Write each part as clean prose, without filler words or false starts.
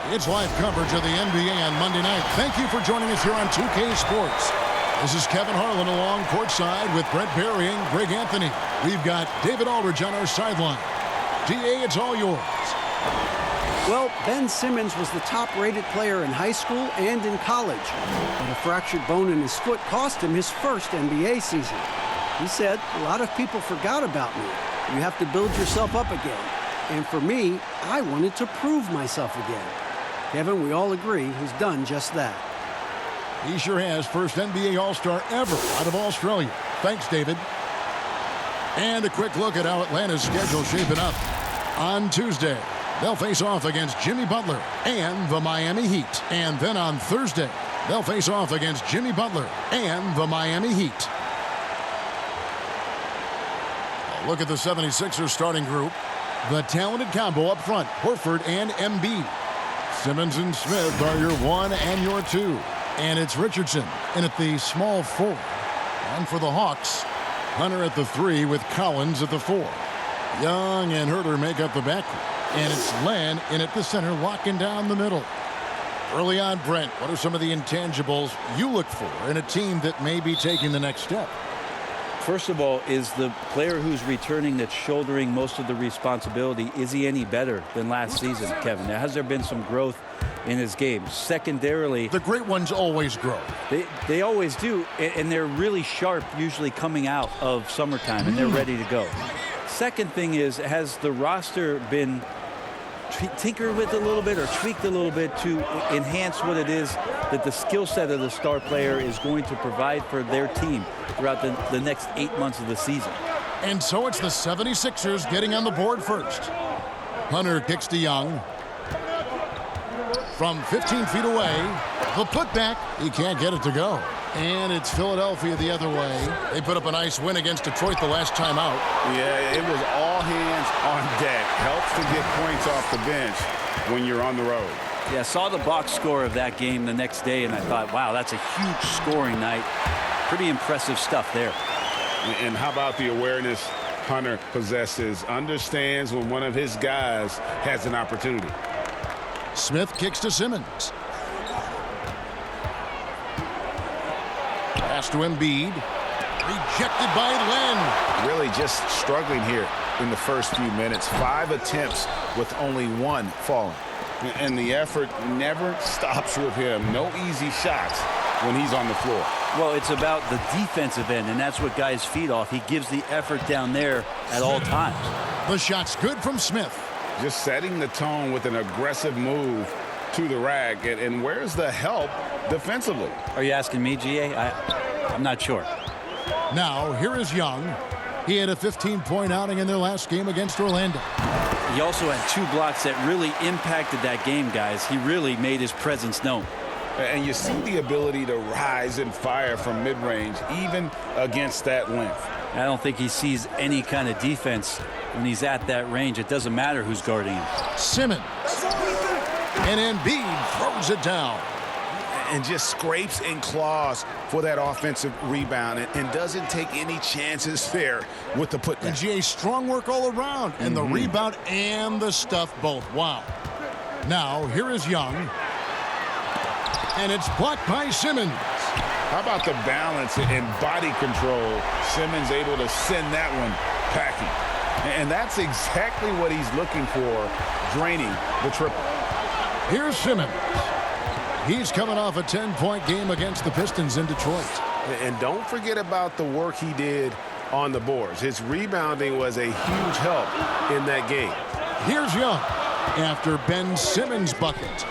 It's live coverage of the NBA on Monday night. Thank you for joining us here on 2K Sports. This is Kevin Harlan along courtside with Brett Barry and Greg Anthony. We've got David Aldridge on our sideline. DA, it's all yours. Well, Ben Simmons was the top-rated player in high school and in college. But a fractured bone in his foot cost him his first NBA season. He said, "A lot of people forgot about me. You have to build yourself up again. And for me, I wanted to prove myself again." Kevin, we all agree he's done just that. He sure has. First NBA All-Star ever out of Australia. Thanks, David. And a quick look at how Atlanta's schedule shaping up. On Tuesday, they'll face off against Jimmy Butler and the Miami Heat. And then on Thursday, they'll face off against Jimmy Butler and the Miami Heat. A look at the 76ers starting group. The talented combo up front, Horford and Embiid. Simmons and Smith are your 1 and your 2. And it's Richardson in at the small 4. And for the Hawks, Hunter at the 3 with Collins at the 4. Young and Herter make up the backcourt. And it's Len in at the center, locking down the middle. Early on, Brent, what are some of the intangibles you look for in a team that may be taking the next step? First of all, is the player who's returning that's shouldering most of the responsibility, is he any better than last season, Kevin? Now, has there been some growth in his game? Secondarily, the great ones always grow. They always do, and they're really sharp usually coming out of summertime, and they're ready to go. Second thing is, has the roster been tinkered with a little bit or tweaked a little bit to enhance what it is that the skill set of the star player is going to provide for their team throughout the next 8 months of the season? And so it's the 76ers getting on the board first. Hunter kicks to Young. From 15 feet away, the putback. He can't get it to go. And it's Philadelphia the other way. They put up a nice win against Detroit the last time out. Yeah, it was all hands on deck. Helps to get points off the bench when you're on the road. Yeah, I saw the box score of that game the next day, and I thought, wow, that's a huge scoring night. Pretty impressive stuff there. And how about the awareness Hunter possesses? Understands when one of his guys has an opportunity. Smith kicks to Simmons. Pass to Embiid. Rejected by Len. Really just struggling here in the first few minutes. 5 attempts with only 1 falling. And the effort never stops with him. No easy shots when he's on the floor. Well, it's about the defensive end, and that's what guys feed off. He gives the effort down there at all times. The shot's good from Smith. Just setting the tone with an aggressive move to the rack. And where's the help defensively? Are you asking me, GA? I'm not sure. Now, here is Young. He had a 15-point outing in their last game against Orlando. He also had 2 blocks that really impacted that game, guys. He really made his presence known. And you see the ability to rise and fire from mid-range, even against that length. I don't think he sees any kind of defense when he's at that range. It doesn't matter who's guarding him. Simmons. And Embiid throws it down. And just scrapes and claws for that offensive rebound and doesn't take any chances there with the putback. And GA, strong work all around. And the rebound and the stuff both. Wow. Now, here is Young. And it's blocked by Simmons. How about the balance and body control? Simmons able to send that one packing. And that's exactly what he's looking for, draining the triple. Here's Simmons. He's coming off a 10-point game against the Pistons in Detroit. And don't forget about the work he did on the boards. His rebounding was a huge help in that game. Here's Young after Ben Simmons' bucket.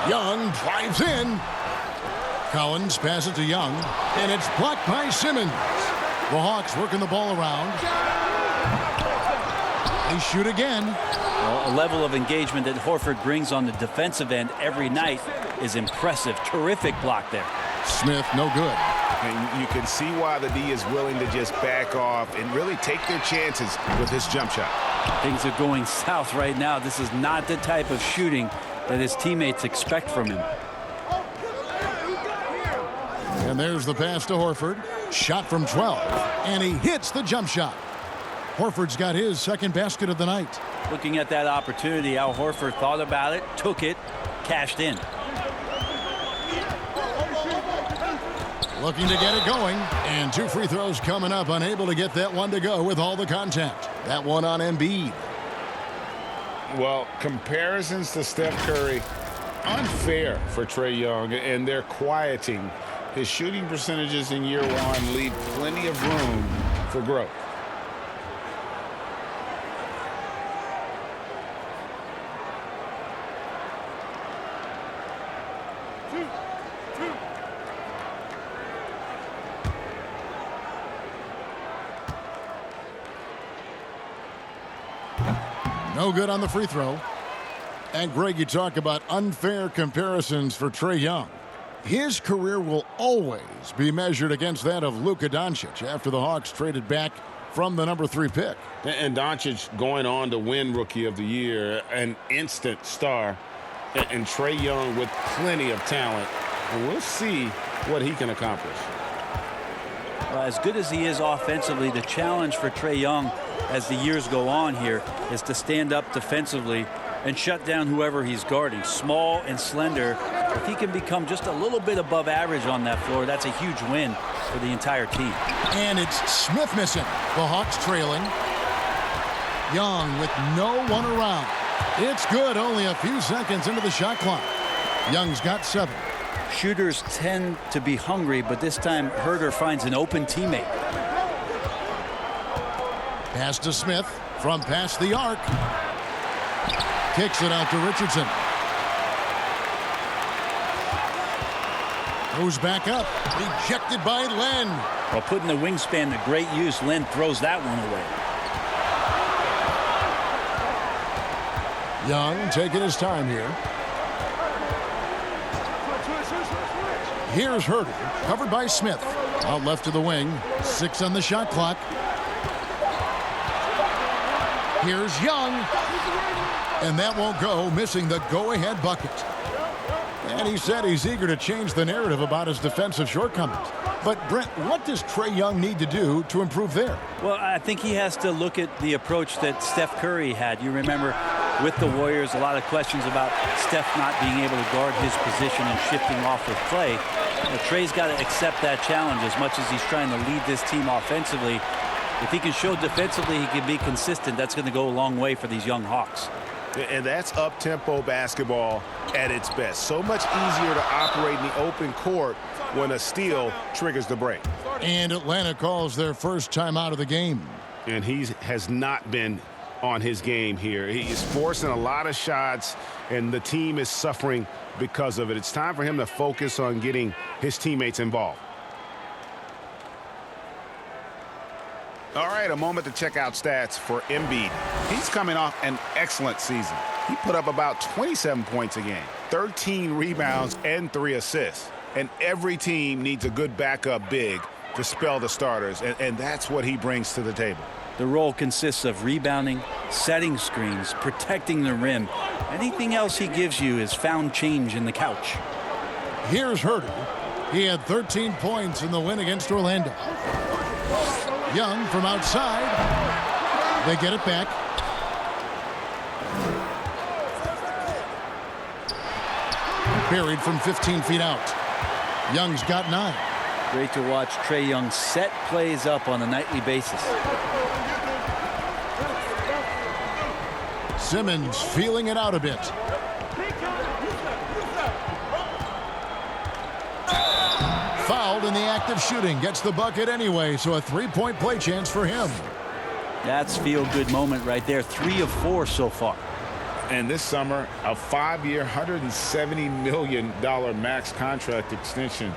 Young drives in. Collins passes to Young, and it's blocked by Simmons. The Hawks working the ball around. They shoot again. Well, a level of engagement that Horford brings on the defensive end every night is impressive. Terrific block there. Smith, no good. And you can see why the D is willing to just back off and really take their chances with his jump shot. Things are going south right now. This is not the type of shooting that his teammates expect from him. And there's the pass to Horford. Shot from 12. And he hits the jump shot. Horford's got his second basket of the night. Looking at that opportunity, Al Horford thought about it, took it, cashed in. Looking to get it going. And 2 free throws coming up. Unable to get that one to go with all the contact. That one on Embiid. Well, comparisons to Steph Curry, unfair for Trae Young, and they're quieting. His shooting percentages in year one leave plenty of room for growth. No good on the free throw. And Greg, you talk about unfair comparisons for Trae Young. His career will always be measured against that of Luka Doncic after the Hawks traded back from the number 3 pick. And Doncic going on to win Rookie of the Year, an instant star, and Trae Young with plenty of talent. And we'll see what he can accomplish. Well, as good as he is offensively, the challenge for Trae Young as the years go on here is to stand up defensively and shut down whoever he's guarding. Small and slender. If he can become just a little bit above average on that floor, that's a huge win for the entire team. And it's Smith missing. The Hawks trailing. Young with no one around. It's good, only a few seconds into the shot clock. Young's got 7. Shooters tend to be hungry, but this time Herter finds an open teammate. Pass to Smith from past the arc. Kicks it out to Richardson. Goes back up. Rejected by Len. While putting the wingspan to great use, Len throws that one away. Young taking his time here. Here's Herter, covered by Smith. Out left to the wing. 6 on the shot clock. Here's Young. And that won't go, missing the go-ahead bucket. And he said he's eager to change the narrative about his defensive shortcomings. But, Brent, what does Trae Young need to do to improve there? Well, I think he has to look at the approach that Steph Curry had. You remember with the Warriors, a lot of questions about Steph not being able to guard his position and shifting off with Clay. Trae's got to accept that challenge as much as he's trying to lead this team offensively. If he can show defensively he can be consistent, that's going to go a long way for these young Hawks. And that's up-tempo basketball at its best. So much easier to operate in the open court when a steal triggers the break. And Atlanta calls their first time out of the game. And he has not been on his game here. He is forcing a lot of shots, and the team is suffering because of it. It's time for him to focus on getting his teammates involved. All right, a moment to check out stats for Embiid. He's coming off an excellent season. He put up about 27 points a game, 13 rebounds, and 3 assists. And every team needs a good backup big to spell the starters, and that's what he brings to the table. The role consists of rebounding, setting screens, protecting the rim. Anything else he gives you is found change in the couch. Here's Herter. He had 13 points in the win against Orlando. Young from outside. They get it back. Buried from 15 feet out. Young's got 9. Great to watch Trae Young set plays up on a nightly basis. Simmons feeling it out a bit. Fouled in the act of shooting. Gets the bucket anyway, so a 3-point play chance for him. That's feel-good moment right there. 3 of 4 so far. And this summer, a 5-year, $170 million max contract extension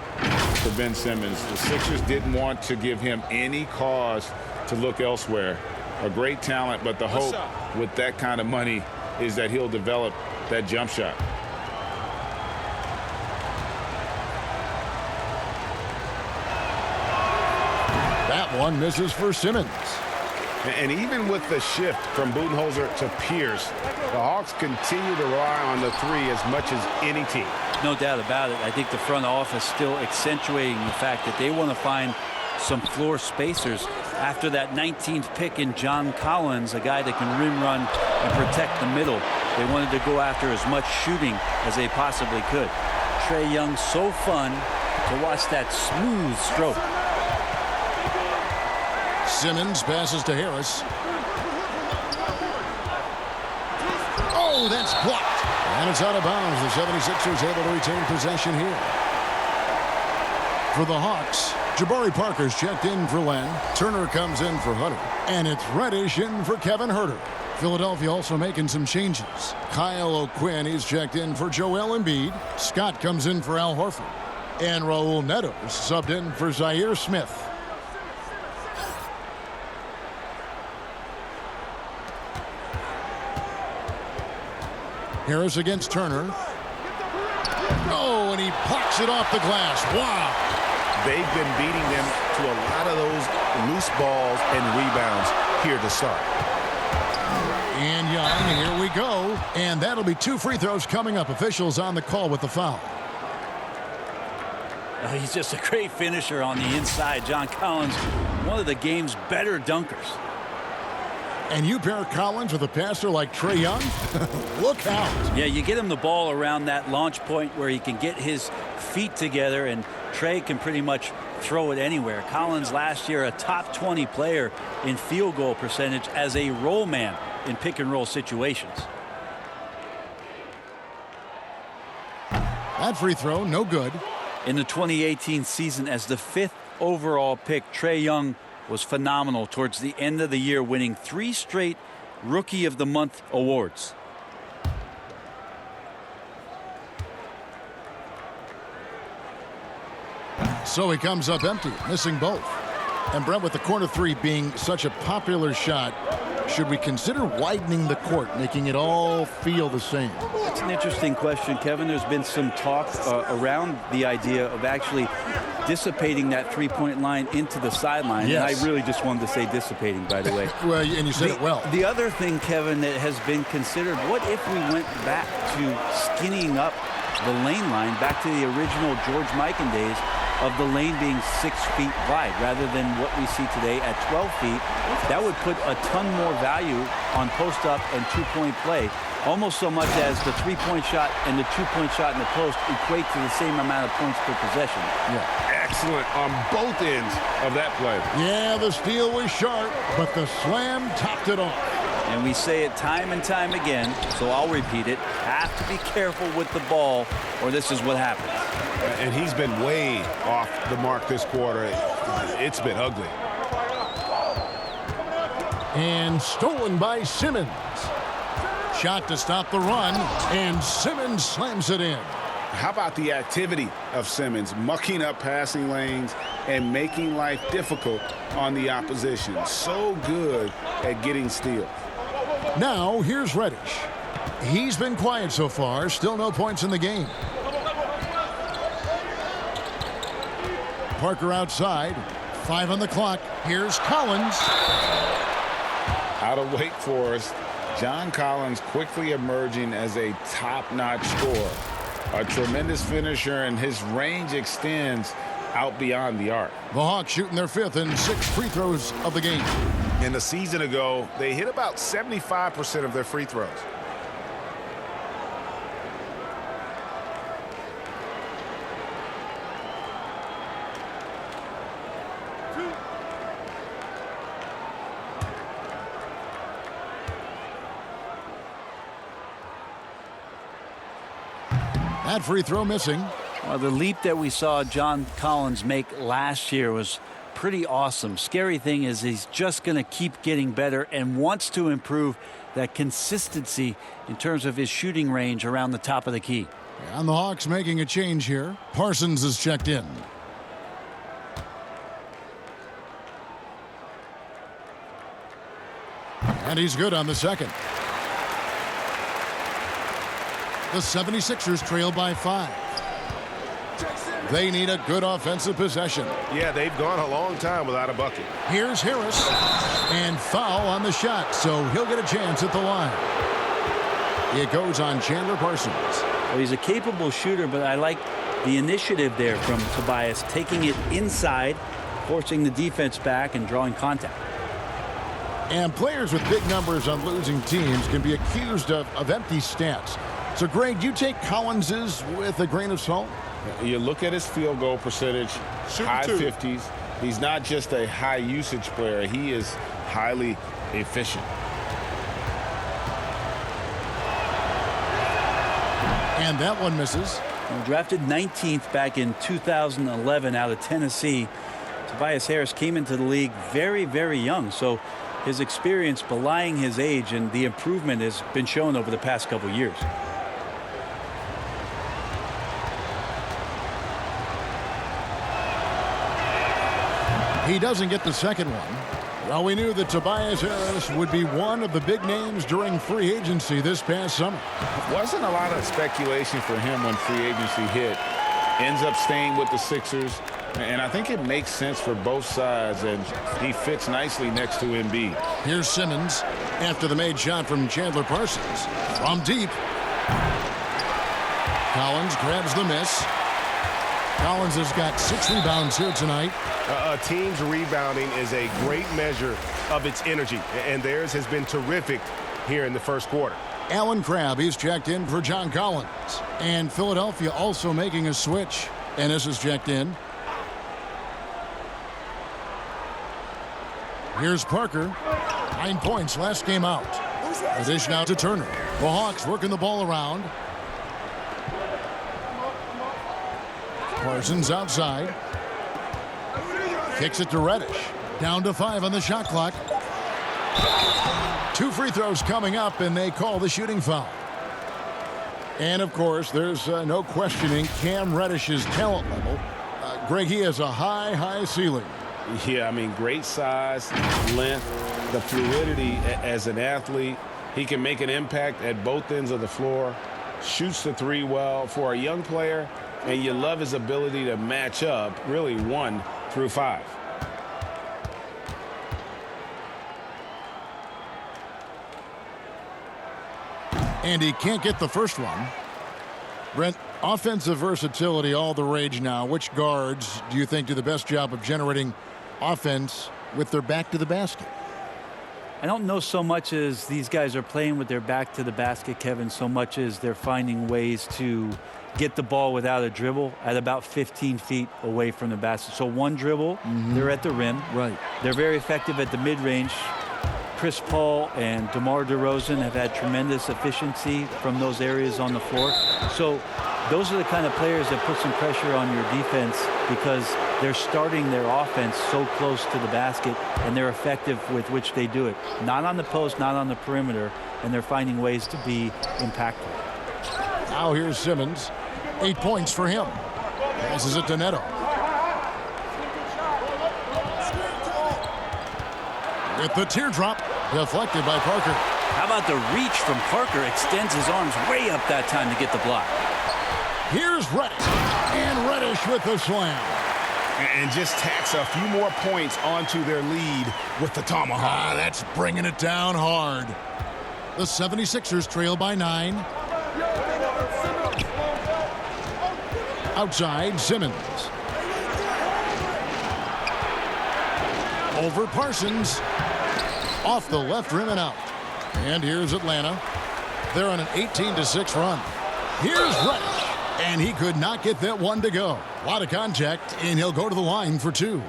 for Ben Simmons. The Sixers didn't want to give him any cause to look elsewhere. A great talent, but the hope with that kind of money is that he'll develop that jump shot. That one misses for Simmons. And even with the shift from Budenholzer to Pierce, the Hawks continue to rely on the 3 as much as any team. No doubt about it. I think the front office still accentuating the fact that they want to find some floor spacers After that 19th pick in John Collins, a guy that can rim run and protect the middle, they wanted to go after as much shooting as they possibly could. Trae Young, so fun to watch that smooth stroke. Simmons passes to Harris. Oh, that's blocked. And it's out of bounds. The 76ers able to retain possession here. For the Hawks, Jabari Parker's checked in for Len. Turner comes in for Hunter. And it's Reddish in for Kevin Huerter. Philadelphia also making some changes. Kyle O'Quinn is checked in for Joel Embiid. Scott comes in for Al Horford. And Raul Neto subbed in for Zaire Smith. Harris against Turner. Oh, and he plucks it off the glass. Wow. They've been beating them to a lot of those loose balls and rebounds here to start. And Young, here we go. And that'll be 2 free throws coming up. Officials on the call with the foul. He's just a great finisher on the inside. John Collins, one of the game's better dunkers. And you pair Collins with a passer like Trae Young? Look out. Yeah, you get him the ball around that launch point where he can get his feet together, and Trae can pretty much throw it anywhere. Collins last year a top 20 player in field goal percentage as a roll man in pick and roll situations. That free throw, no good. In the 2018 season, as the 5th overall pick, Trae Young was phenomenal towards the end of the year, winning 3 straight Rookie of the Month awards. So he comes up empty, missing both. And Brent, with the corner 3 being such a popular shot, should we consider widening the court, making it all feel the same? That's an interesting question, Kevin. There's been some talk around the idea of actually dissipating that three-point line into the sideline. Yes. And I really just wanted to say dissipating, by the way. Well, and you said it well. The other thing, Kevin, that has been considered, what if we went back to skinnying up the lane line, back to the original George Mikan days of the lane being 6 feet wide rather than what we see today at 12 feet. That would put a ton more value on post-up and two-point play, almost so much as the three-point shot and the two-point shot in the post equate to the same amount of points per possession. Yeah. Excellent on both ends of that play. Yeah, the steal was sharp, but the slam topped it off. And we say it time and time again, so I'll repeat it. Have to be careful with the ball, or this is what happens. And he's been way off the mark this quarter. It's been ugly. And stolen by Simmons. Shot to stop the run, and Simmons slams it in. How about the activity of Simmons, mucking up passing lanes and making life difficult on the opposition. So good at getting steals. Now, here's Reddish. He's been quiet so far. Still no points in the game. Parker outside. 5 on the clock. Here's Collins. Out of Wake Forest, John Collins quickly emerging as a top-notch scorer. A tremendous finisher, and his range extends out beyond the arc. The Hawks shooting their 5th and 6th free throws of the game. In the season ago, they hit about 75% of their free throws. That free throw missing. Well, the leap that we saw John Collins make last year was pretty awesome. Scary thing is he's just going to keep getting better and wants to improve that consistency in terms of his shooting range around the top of the key. And the Hawks making a change here. Parsons is checked in. And he's good on the second. The 76ers trail by 5. They need a good offensive possession. Yeah, they've gone a long time without a bucket. Here's Harris. And foul on the shot, so he'll get a chance at the line. It goes on Chandler Parsons. Well, he's a capable shooter, but I like the initiative there from Tobias, taking it inside, forcing the defense back and drawing contact. And players with big numbers on losing teams can be accused of empty stats. So, Greg, you take Collins's with a grain of salt? You look at his field goal percentage, high 50s. He's not just a high usage player. He is highly efficient. And that one misses. Drafted 19th back in 2011 out of Tennessee. Tobias Harris came into the league very, very young. So his experience belying his age, and the improvement has been shown over the past couple years. He doesn't get the second one. Well, we knew that Tobias Harris would be one of the big names during free agency this past summer. Wasn't a lot of speculation for him when free agency hit. Ends up staying with the Sixers. And I think it makes sense for both sides, and he fits nicely next to Embiid. Here's Simmons after the made shot from Chandler Parsons. From deep. Collins grabs the miss. Collins has got 6 rebounds here tonight. A team's rebounding is a great measure of its energy, and theirs has been terrific here in the first quarter. Alan Crabb, he's checked in for John Collins. And Philadelphia also making a switch. Ennis is checked in. Here's Parker. 9 points last game out. A dish now to Turner. The Hawks working the ball around. Parsons outside. Kicks it to Reddish. Down to 5 on the shot clock. 2 free throws coming up, and they call the shooting foul. And, of course, there's no questioning Cam Reddish's talent level. Greg, he has a high ceiling. Yeah, I mean, great size, length, the fluidity as an athlete. He can make an impact at both ends of the floor, shoots the three well for a young player, and you love his ability to match up really 1 through 5. And he can't get the first one. Brent, offensive versatility, all the rage now. Which guards do you think do the best job of generating offense with their back to the basket? I don't know so much as these guys are playing with their back to the basket, Kevin, so much as they're finding ways to get the ball without a dribble at about 15 feet away from the basket. So one dribble, they're at the rim. Right. They're very effective at the mid-range. Chris Paul and DeMar DeRozan have had tremendous efficiency from those areas on the floor. So those are the kind of players that put some pressure on your defense because they're starting their offense so close to the basket, and they're effective with which they do it. Not on the post, not on the perimeter, and they're finding ways to be impactful. Now here's Simmons. 8 points for him. Passes it to Neto. With the teardrop, deflected by Parker. How about the reach from Parker? Extends his arms way up that time to get the block. Here's Reddish. And Reddish with the slam. And just tacks a few more points onto their lead with the tomahawk. That's bringing it down hard. The 76ers trail by 9. Outside, Simmons. Over Parsons. Off the left rim and out. And here's Atlanta. They're on an 18-6 run. Here's Reddish. And he could not get that one to go. A lot of contact, and he'll go to the line for 2.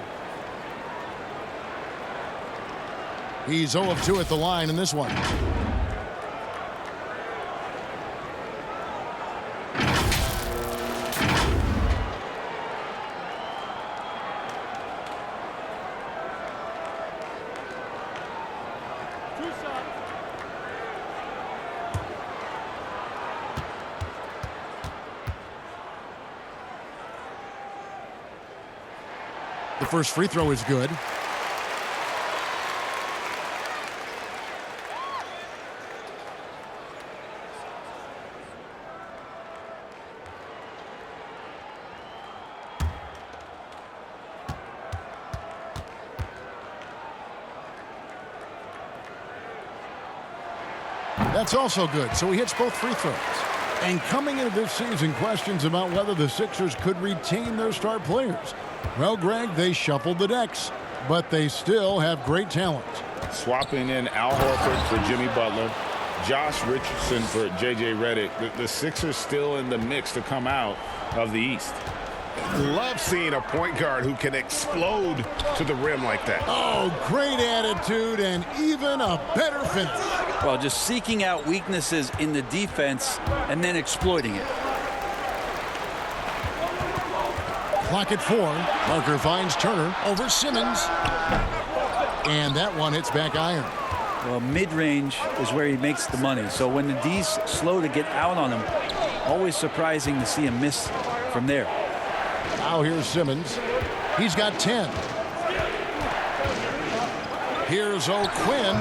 He's 0 of 2 at the line in this one. The first free throw is good. That's also good, so he hits both free throws. And coming into this season, questions about whether the Sixers could retain their star players. Well, Greg, they shuffled the decks, but they still have great talent. Swapping in Al Horford for Jimmy Butler, Josh Richardson for J.J. Redick. The Sixers still in the mix to come out of the East. Love seeing a point guard who can explode to the rim like that. Oh, great attitude and even a better finish. Well, just seeking out weaknesses in the defense and then exploiting it. Clock at 4. Parker finds Turner over Simmons. And that one hits back iron. Well, mid-range is where he makes the money. So when the D's slow to get out on him, always surprising to see him miss from there. Now here's Simmons. He's got 10. Here's O'Quinn.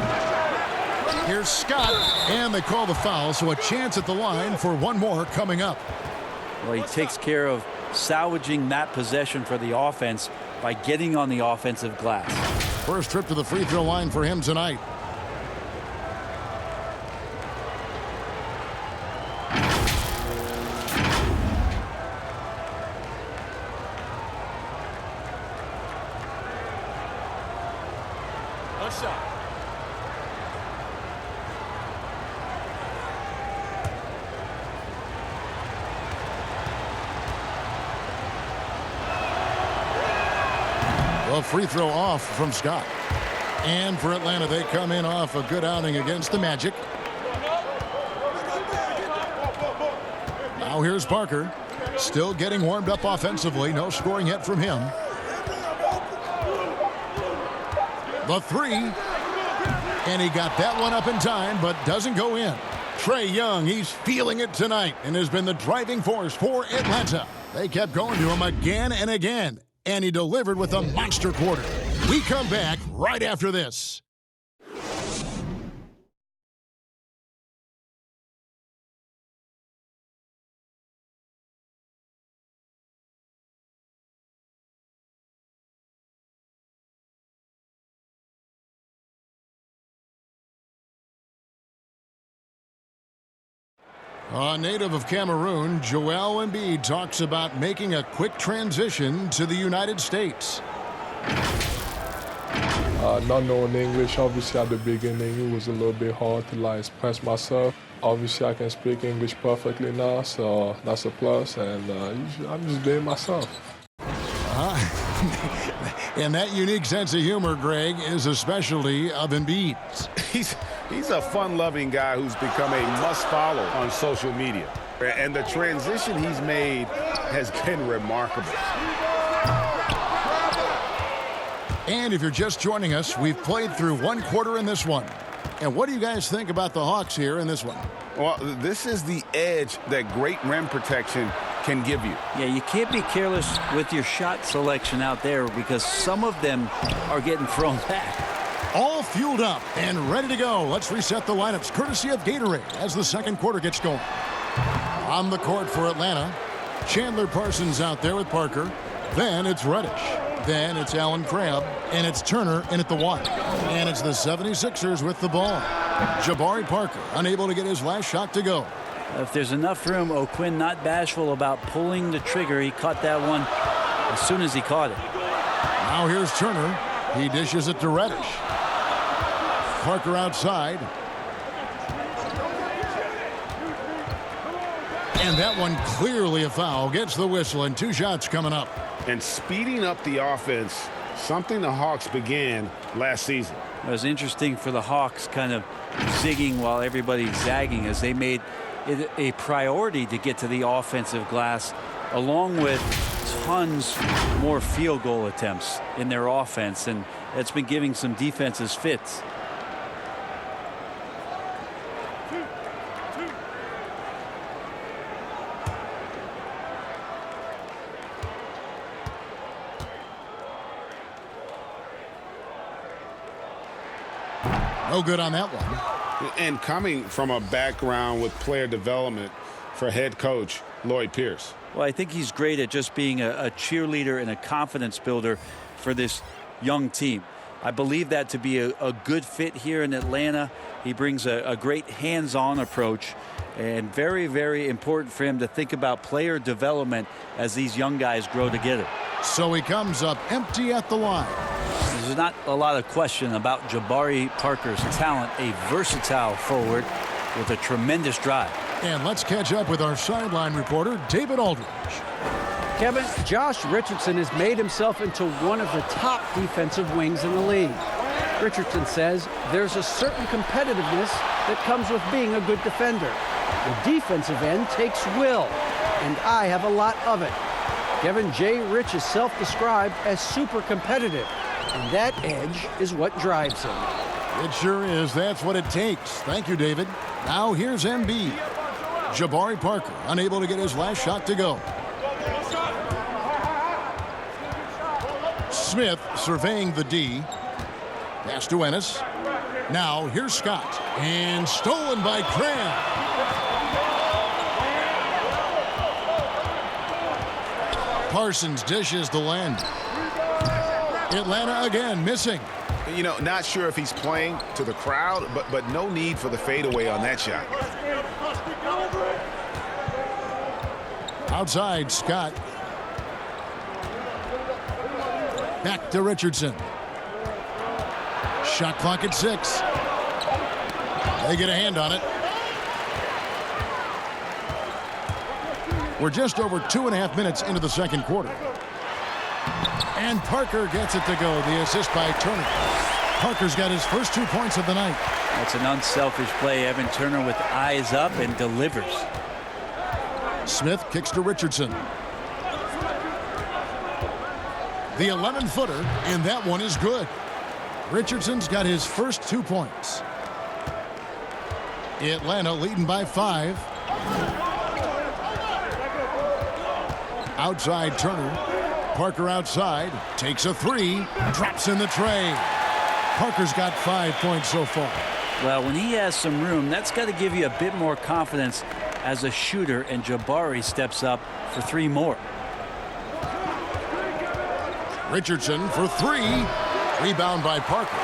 Here's Scott. And they call the foul, so a chance at the line for one more coming up. Well, he takes care of salvaging that possession for the offense by getting on the offensive glass. First trip to the free throw line for him tonight. A free throw off from Scott. And for Atlanta, they come in off a good outing against the Magic. Now here's Parker. Still getting warmed up offensively. No scoring yet from him. The three. And he got that one up in time, but doesn't go in. Trae Young, he's feeling it tonight and has been the driving force for Atlanta. They kept going to him again and again. And he delivered with a monster quarter. We come back right after this. A native of Cameroon, Joel Embiid talks about making a quick transition to the United States. Not knowing English, obviously at the beginning it was a little bit hard to express myself. Obviously I can speak English perfectly now, so that's a plus, and I'm just being myself. And that unique sense of humor, Greg, is a specialty of Embiid's. He's a fun-loving guy who's become a must-follow on social media. And the transition he's made has been remarkable. And if you're just joining us, we've played through one quarter in this one. And what do you guys think about the Hawks here in this one? Well, this is the edge that great rim protection can give you. Yeah, you can't be careless with your shot selection out there because some of them are getting thrown back. All fueled up and ready to go. Let's reset the lineups courtesy of Gatorade as the second quarter gets going. On the court for Atlanta, Chandler Parsons out there with Parker. Then it's Reddish. Then it's Allen Crabbe. And it's Turner in at the one. And it's the 76ers with the ball. Jabari Parker unable to get his last shot to go. If there's enough room, O'Quinn not bashful about pulling the trigger. He caught that one as soon as he caught it. Now here's Turner. He dishes it to Reddish. Parker outside. And that one clearly a foul. Gets the whistle and 2 shots coming up. And speeding up the offense, something the Hawks began last season. It was interesting for the Hawks kind of zigging while everybody's zagging as they made it a priority to get to the offensive glass along with tons more field goal attempts in their offense, and it's been giving some defenses fits. No good on that one. And coming from a background with player development for head coach Lloyd Pierce. Well, I think he's great at just being a cheerleader and a confidence builder for this young team. I believe that to be a good fit here in Atlanta. He brings a great hands-on approach, And very, very important for him to think about player development as these young guys grow together. So he comes up empty at the line. There's not a lot of question about Jabari Parker's talent, a versatile forward with a tremendous drive. And let's catch up with our sideline reporter, David Aldridge. Kevin, Josh Richardson has made himself into one of the top defensive wings in the league. Richardson says there's a certain competitiveness that comes with being a good defender. The defensive end takes will, and I have a lot of it. Kevin, J. Rich is self-described as super competitive, and that edge is what drives him. It sure is. That's what it takes. Thank you, David. Now here's Embiid. Jabari Parker unable to get his last shot to go. Smith surveying the D. Pass to Ennis. Now here's Scott. And stolen by Cram. Parsons dishes the land. Atlanta again missing. You know, not sure if he's playing to the crowd, but no need for the fadeaway on that shot. Outside, Scott. Back to Richardson. Shot clock at 6. They get a hand on it. We're just over 2.5 minutes into the second quarter. And Parker gets it to go. The assist by Turner. Parker's got his first 2 points of the night. That's an unselfish play. Evan Turner with eyes up and delivers. Smith kicks to Richardson. The 11-footer, and that one is good. Richardson's got his first 2 points. Atlanta leading by 5. Outside Turner. Parker outside. Takes a 3. Drops in the tray. Parker's got 5 points so far. Well, when he has some room, that's got to give you a bit more confidence as a shooter, and Jabari steps up for 3 more. Richardson for 3. Rebound by Parker.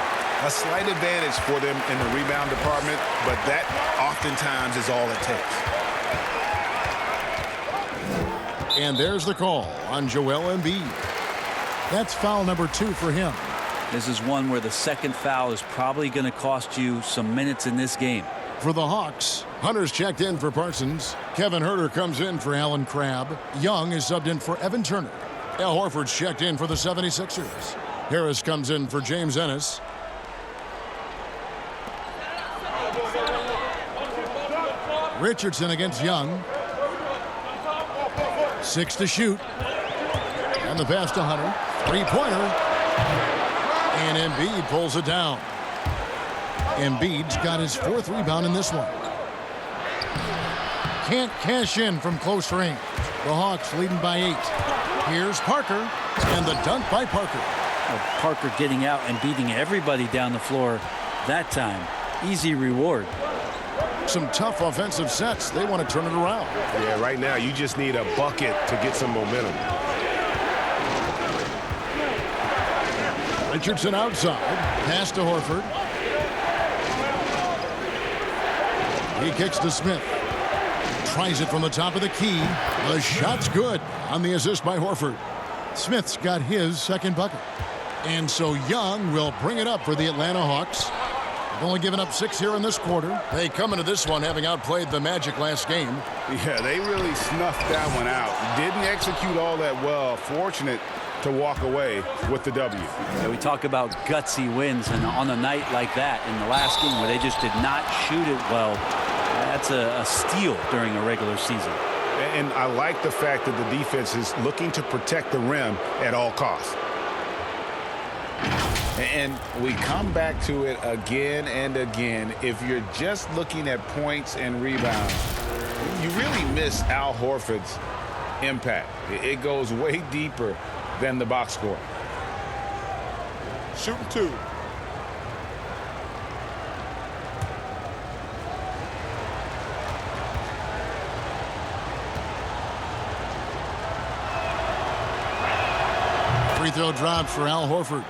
A slight advantage for them in the rebound department, but that oftentimes is all it takes. And there's the call on Joel Embiid. That's foul number 2 for him. This is one where the second foul is probably going to cost you some minutes in this game. For the Hawks, Hunter's checked in for Parsons. Kevin Huerter comes in for Alan Crabb. Young is subbed in for Evan Turner. Al Horford's checked in for the 76ers. Harris comes in for James Ennis. Richardson against Young. 6 to shoot. And the pass to Hunter. 3-pointer. And Embiid pulls it down. Embiid's got his 4th rebound in this one. Can't cash in from close range. The Hawks leading by 8. Here's Parker. And the dunk by Parker. Parker getting out and beating everybody down the floor that time. Easy reward. Some tough offensive sets. They want to turn it around. Yeah, right now you just need a bucket to get some momentum. Richardson outside. Pass to Horford. He kicks to Smith. Tries it from the top of the key. The shot's good on the assist by Horford. Smith's got his second bucket. And so Young will bring it up for the Atlanta Hawks. They've only given up 6 here in this quarter. They come into this one having outplayed the Magic last game. Yeah, they really snuffed that one out. Didn't execute all that well. Fortunate to walk away with the W. Yeah, we talk about gutsy wins, and on a night like that in the last game where they just did not shoot it well, that's a steal during a regular season. And I like the fact that the defense is looking to protect the rim at all costs. And we come back to it again and again. If you're just looking at points and rebounds, you really miss Al Horford's impact. It goes way deeper than the box score. Shooting 2. Free throw drops for Al Horford.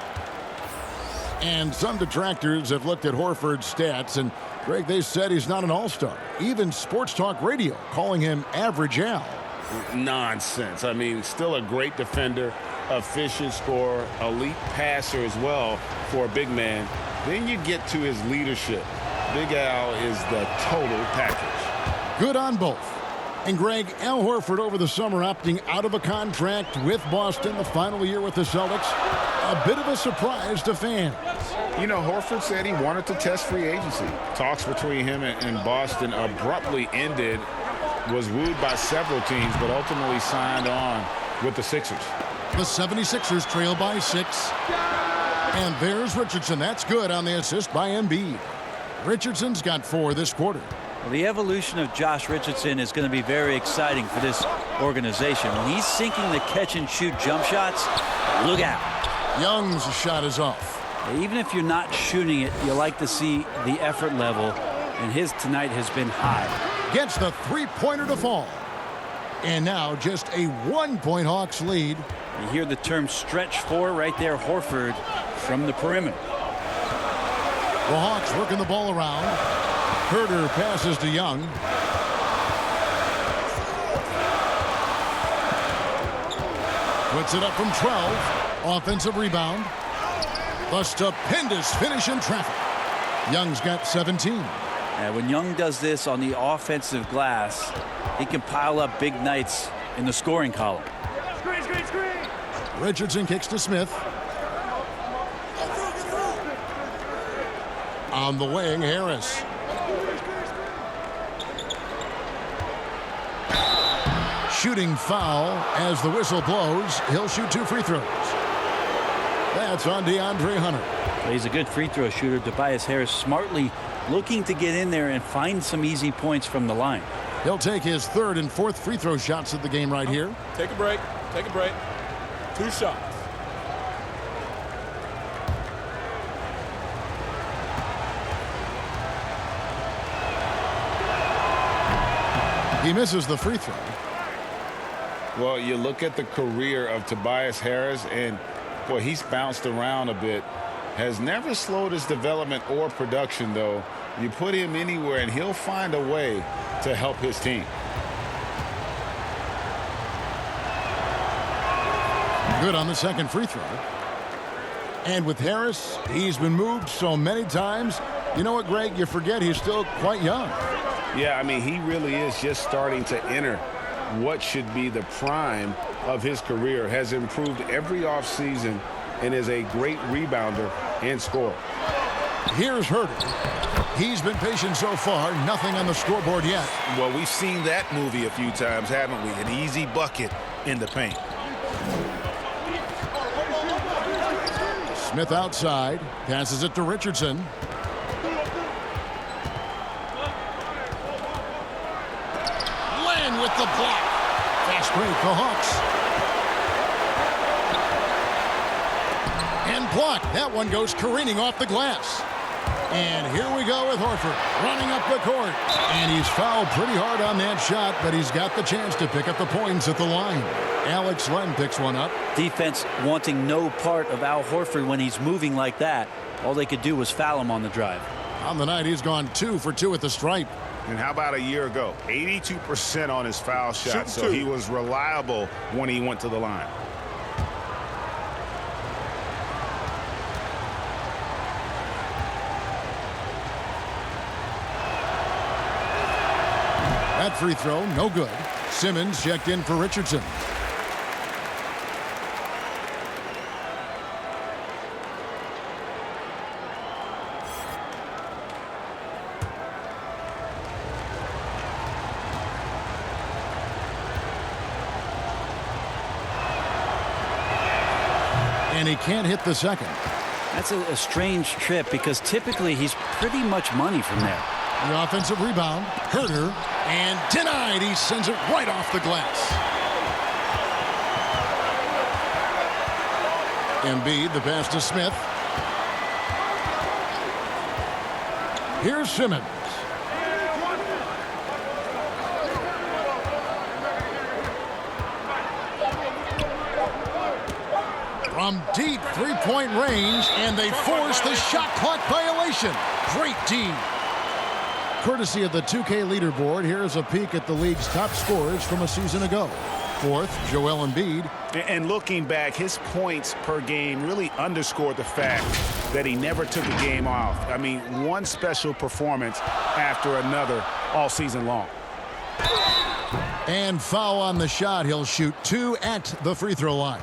And some detractors have looked at Horford's stats, and Greg, they said he's not an all-star. Even Sports Talk Radio calling him average Al. Nonsense. I mean, still a great defender, efficient scorer, elite passer as well for a big man. Then you get to his leadership. Big Al is the total package. Good on both. And Greg, Al Horford over the summer opting out of a contract with Boston the final year with the Celtics. A bit of a surprise to fans. You know, Horford said he wanted to test free agency. Talks between him and Boston abruptly ended, was wooed by several teams, but ultimately signed on with the Sixers. The 76ers trail by 6. And there's Richardson. That's good on the assist by Embiid. Richardson's got 4 this quarter. Well, the evolution of Josh Richardson is going to be very exciting for this organization. When he's sinking the catch-and-shoot jump shots, look out. Young's shot is off. Even if you're not shooting it, you like to see the effort level, and his tonight has been high. Gets the three-pointer to fall. And now just a 1-point Hawks lead. You hear the term stretch 4 right there, Horford from the perimeter. The Hawks working the ball around. Herter passes to Young. Puts it up from 12. Offensive rebound. A stupendous finish in traffic. Young's got 17. And when Young does this on the offensive glass, he can pile up big nights in the scoring column. Screen. Richardson kicks to Smith. On the wing, Harris. Shooting foul as the whistle blows. He'll shoot 2 free throws. That's on DeAndre Hunter. Well, he's a good free throw shooter. Tobias Harris smartly looking to get in there and find some easy points from the line. He'll take his 3rd and 4th free throw shots of the game right here. Take a break. 2 shots. He misses the free throw. Well, you look at the career of Tobias Harris, and boy, he's bounced around a bit. Has never slowed his development or production, though. You put him anywhere, and he'll find a way to help his team. Good on the 2nd free throw. And with Harris, he's been moved so many times. You know what, Greg? You forget he's still quite young. Yeah, I mean, he really is just starting to enter what should be the prime of his career. Has improved every offseason and is a great rebounder and scorer. Here's Herter. He's been patient so far. Nothing on the scoreboard yet. Well, we've seen that movie a few times, haven't we? An easy bucket in the paint. Smith outside. Passes it to Richardson. Land with the block. Fast break, the Hawks. And block. That one goes careening off the glass. And here we go with Horford running up the court. And he's fouled pretty hard on that shot, but he's got the chance to pick up the points at the line. Alex Len picks one up. Defense wanting no part of Al Horford when he's moving like that. All they could do was foul him on the drive. On the night, he's gone 2 for 2 at the stripe. And how about a year ago? 82% on his foul shot, so he was reliable when he went to the line. That free throw, no good. Simmons checked in for Richardson. And he can't hit the second. That's a strange trip because typically he's pretty much money from there. The offensive rebound, Herter, and denied. He sends it right off the glass. Embiid, the pass to Smith. Here's Simmons. from deep three-point range, and they force the shot clock violation. Great D. Courtesy of the 2K leaderboard, here's a peek at the league's top scorers from a season ago. Fourth, Joel Embiid. And looking back, his points per game really underscored the fact that he never took a game off. I mean, one special performance after another all season long. And foul on the shot. He'll shoot 2 at the free throw line.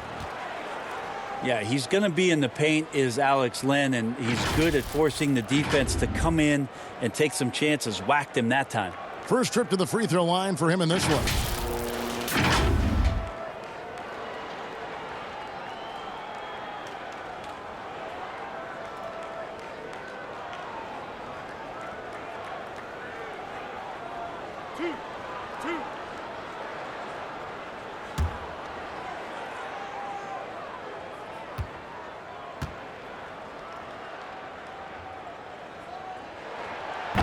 Yeah, he's going to be in the paint is Alex Len, and he's good at forcing the defense to come in and take some chances. Whacked him that time. First trip to the free throw line for him in this one.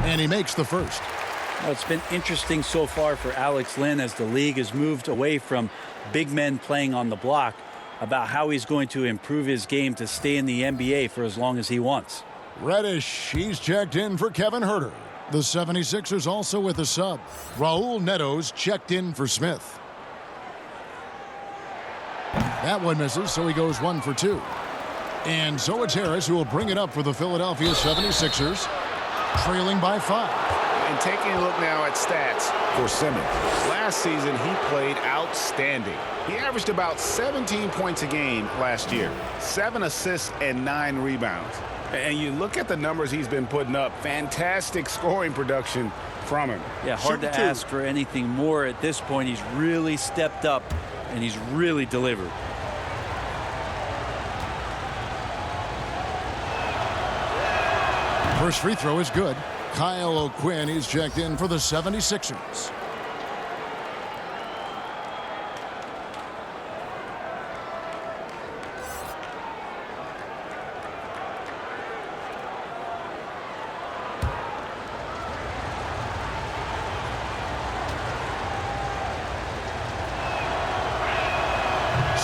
And he makes the first. Well, it's been interesting so far for Alex Len as the league has moved away from big men playing on the block about how he's going to improve his game to stay in the NBA for as long as he wants. Reddish, he's checked in for Kevin Huerter. The 76ers also with a sub. Raul Neto's checked in for Smith. That one misses, so he goes 1 for 2. And so it's Harris who will bring it up for the Philadelphia 76ers, trailing by 5. And taking a look now at stats for Simmons. Last season, he played outstanding. He averaged about 17 points a game last year, 7 assists and 9 rebounds. And you look at the numbers he's been putting up, fantastic scoring production from him. Yeah, hard to ask for anything more at this point. He's really stepped up, and he's really delivered. First free throw is good. Kyle O'Quinn is checked in for the 76ers.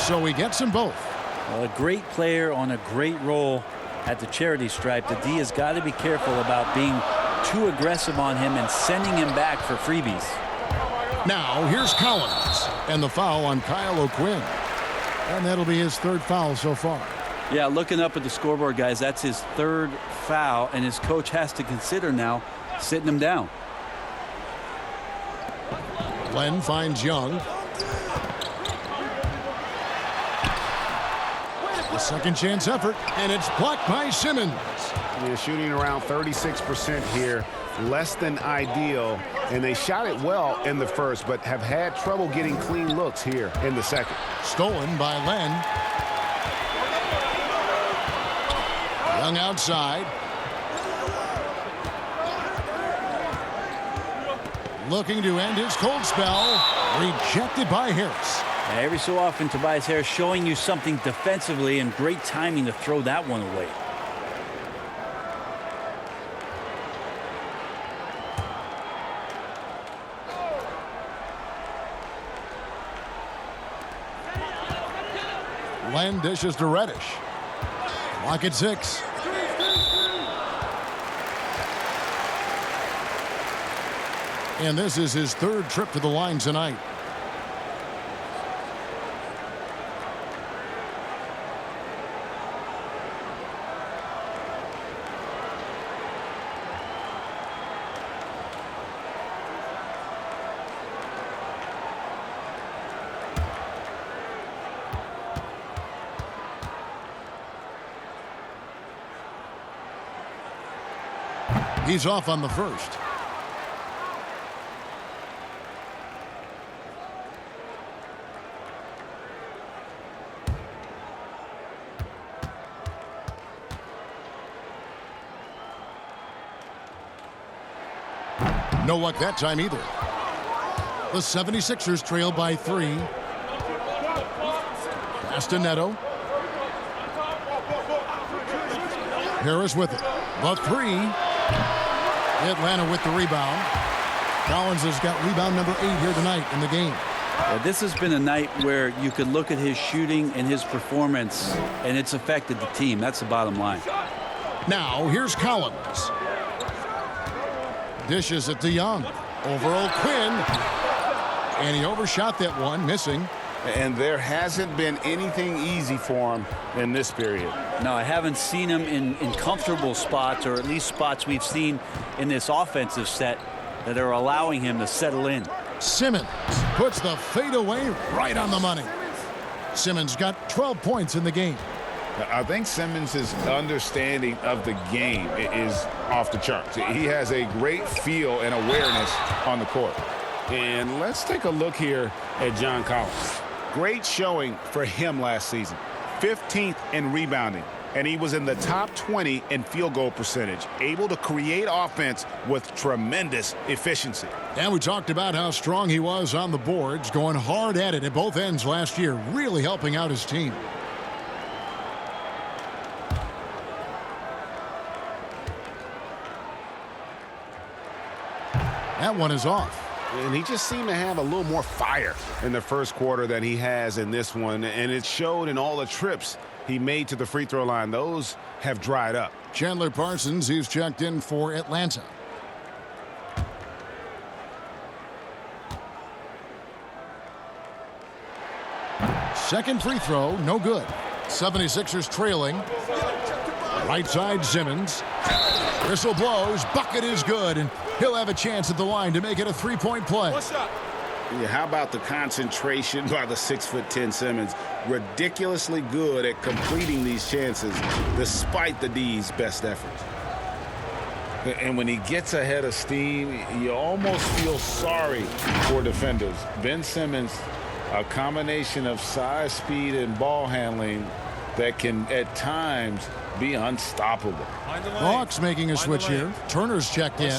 So he gets them both. Well, a great player on a great role at the charity stripe. The D has got to be careful about being too aggressive on him and sending him back for freebies. Now here's Collins and the foul on Kyle O'Quinn. And that'll be his 3rd foul so far. Yeah, looking up at the scoreboard, guys, that's his 3rd foul, and his coach has to consider now sitting him down. Len finds Young. A second chance effort, and it's blocked by Simmons. They're shooting around 36% here, less than ideal, and they shot it well in the first, but have had trouble getting clean looks here in the second. Stolen by Len. Young outside. Looking to end his cold spell. Rejected by Harris. And every so often, Tobias Harris showing you something defensively, and great timing to throw that one away. Len dishes to Reddish. Clock at 6. And this is his 3rd trip to the line tonight. He's off on the first. No luck that time either. The 76ers trail by 3. Pass to Neto. Harris with it. The 3. Atlanta with the rebound. Collins has got rebound number 8 here tonight in the game. Yeah, this has been a night where you could look at his shooting and his performance, and it's affected the team. That's the bottom line. Now, here's Collins. Dishes it to Young. Over O'Quinn. And he overshot that one, missing. And there hasn't been anything easy for him in this period. No, I haven't seen him in comfortable spots, or at least spots we've seen in this offensive set that are allowing him to settle in. Simmons puts the fadeaway right on the money. Simmons got 12 points in the game. I think Simmons' understanding of the game is off the charts. He has a great feel and awareness on the court. And let's take a look here at John Collins. Great showing for him last season. 15th in rebounding. And he was in the top 20 in field goal percentage. Able to create offense with tremendous efficiency. And we talked about how strong he was on the boards, going hard at it at both ends last year, really helping out his team. That one is off. And he just seemed to have a little more fire in the first quarter than he has in this one. And it showed in all the trips he made to the free throw line. Those have dried up. Chandler Parsons, who's checked in for Atlanta. Second free throw, no good. 76ers trailing. Right side, Simmons. Whistle blows, bucket is good, and he'll have a chance at the line to make it a three-point play. Yeah, how about the concentration by the 6'10" Simmons? Ridiculously good at completing these chances despite the D's best efforts. And when he gets ahead of steam, you almost feel sorry for defenders. Ben Simmons, a combination of size, speed, and ball handling that can at times be unstoppable. Hawks making a switch here. Turner's checked in.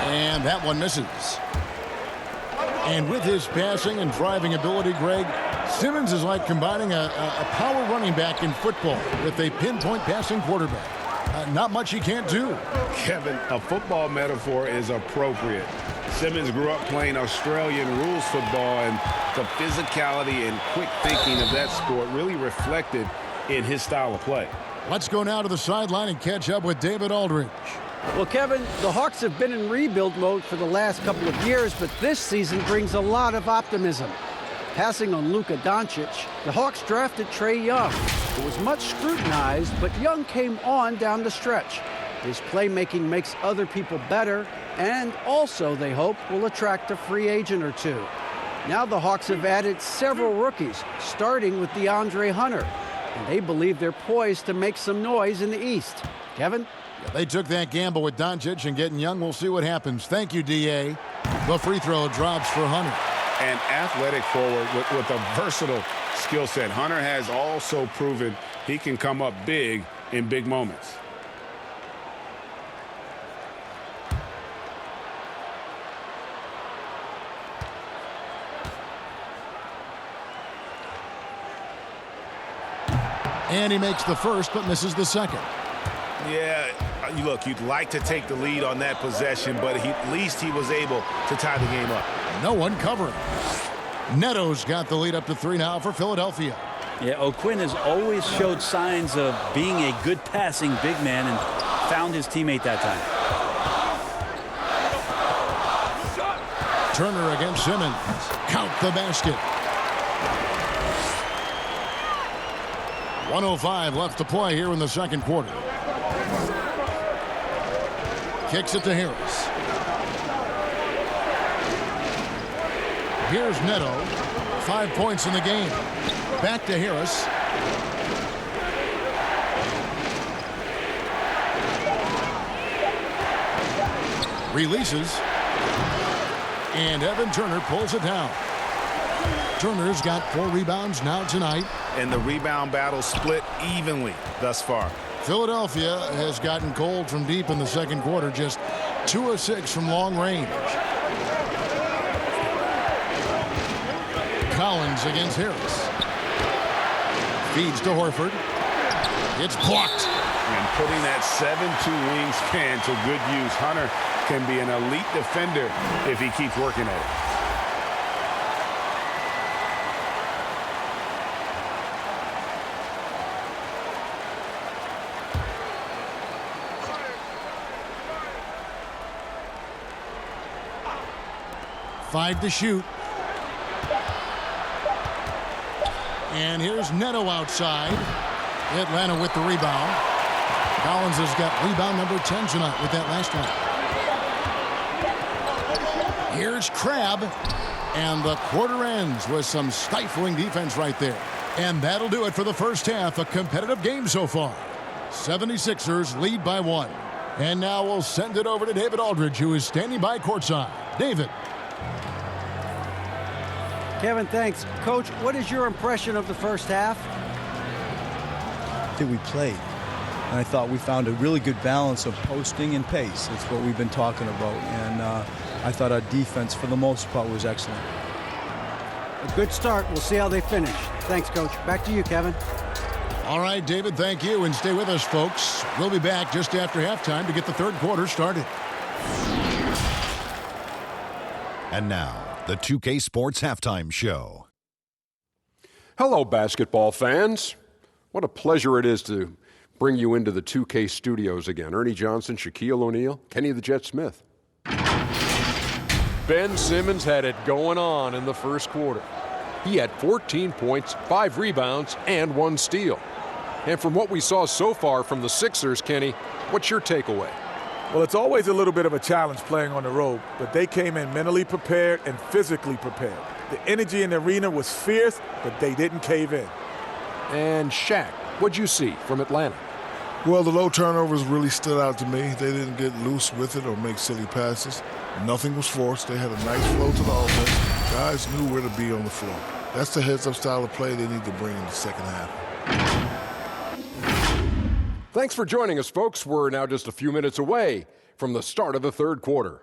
And that one misses. And with his passing and driving ability, Greg, Simmons is like combining a power running back in football with a pinpoint passing quarterback. Not much he can't do. Kevin, a football metaphor is appropriate. Simmons grew up playing Australian rules football, and the physicality and quick thinking of that sport really reflected in his style of play. Let's go now to the sideline and catch up with David Aldridge. Well, Kevin, the Hawks have been in rebuild mode for the last couple of years, but this season brings a lot of optimism. Passing on Luka Doncic, the Hawks drafted Trae Young. It was much scrutinized, but Young came on down the stretch. His playmaking makes other people better, and also, they hope, will attract a free agent or two. Now the Hawks have added several rookies, starting with DeAndre Hunter, and they believe they're poised to make some noise in the East. Kevin? They took that gamble with Doncic, and getting Young, we'll see what happens. Thank you, D.A. The free throw drops for Hunter. An athletic forward with a versatile skill set. Hunter has also proven he can come up big in big moments. And he makes the first, but misses the second. Yeah, look, you'd like to take the lead on that possession, but at least he was able to tie the game up. No one covering. Neto's got the lead up to 3 now for Philadelphia. Yeah, O'Quinn has always showed signs of being a good passing big man and found his teammate that time. Turner against Simmons. Count the basket. 1:05 left to play here in the second quarter. Kicks it to Harris. Here's Neto. 5 points in the game. Back to Harris. Releases. And Evan Turner pulls it down. Turner's got 4 rebounds now tonight. And the rebound battle split evenly thus far. Philadelphia has gotten cold from deep in the second quarter, just 2 of 6 from long range. Collins against Harris. Feeds to Horford. It's blocked. And putting that 7'2" wingspan to good use. Hunter can be an elite defender if he keeps working at it. Five to shoot. And here's Neto outside. Atlanta with the rebound. Collins has got rebound number 10 tonight with that last one. Here's Crabbe. And the quarter ends with some stifling defense right there. And that'll do it for the first half. A competitive game so far. 76ers lead by 1. And now we'll send it over to David Aldridge, who is standing by courtside. David. Kevin, thanks. Coach, what is your impression of the first half? I think we played. And I thought we found a really good balance of posting and pace. That's what we've been talking about. And I thought our defense, for the most part, was excellent. A good start. We'll see how they finish. Thanks, Coach. Back to you, Kevin. All right, David, thank you. And stay with us, folks. We'll be back just after halftime to get the third quarter started. And now, the 2K Sports Halftime Show. Hello, basketball fans. What a pleasure it is to bring you into the 2K studios again. Ernie Johnson, Shaquille O'Neal, Kenny the Jet Smith. Ben Simmons had it going on in the first quarter. He had 14 points, 5 rebounds, and 1 steal. And from what we saw so far from the Sixers, Kenny, what's your takeaway? Well, it's always a little bit of a challenge playing on the road, but they came in mentally prepared and physically prepared. The energy in the arena was fierce, but they didn't cave in. And Shaq, what'd you see from Atlanta? Well, the low turnovers really stood out to me. They didn't get loose with it or make silly passes. Nothing was forced. They had a nice flow to the offense. Guys knew where to be on the floor. That's the heads-up style of play they need to bring in the second half. Thanks for joining us, folks. We're now just a few minutes away from the start of the third quarter.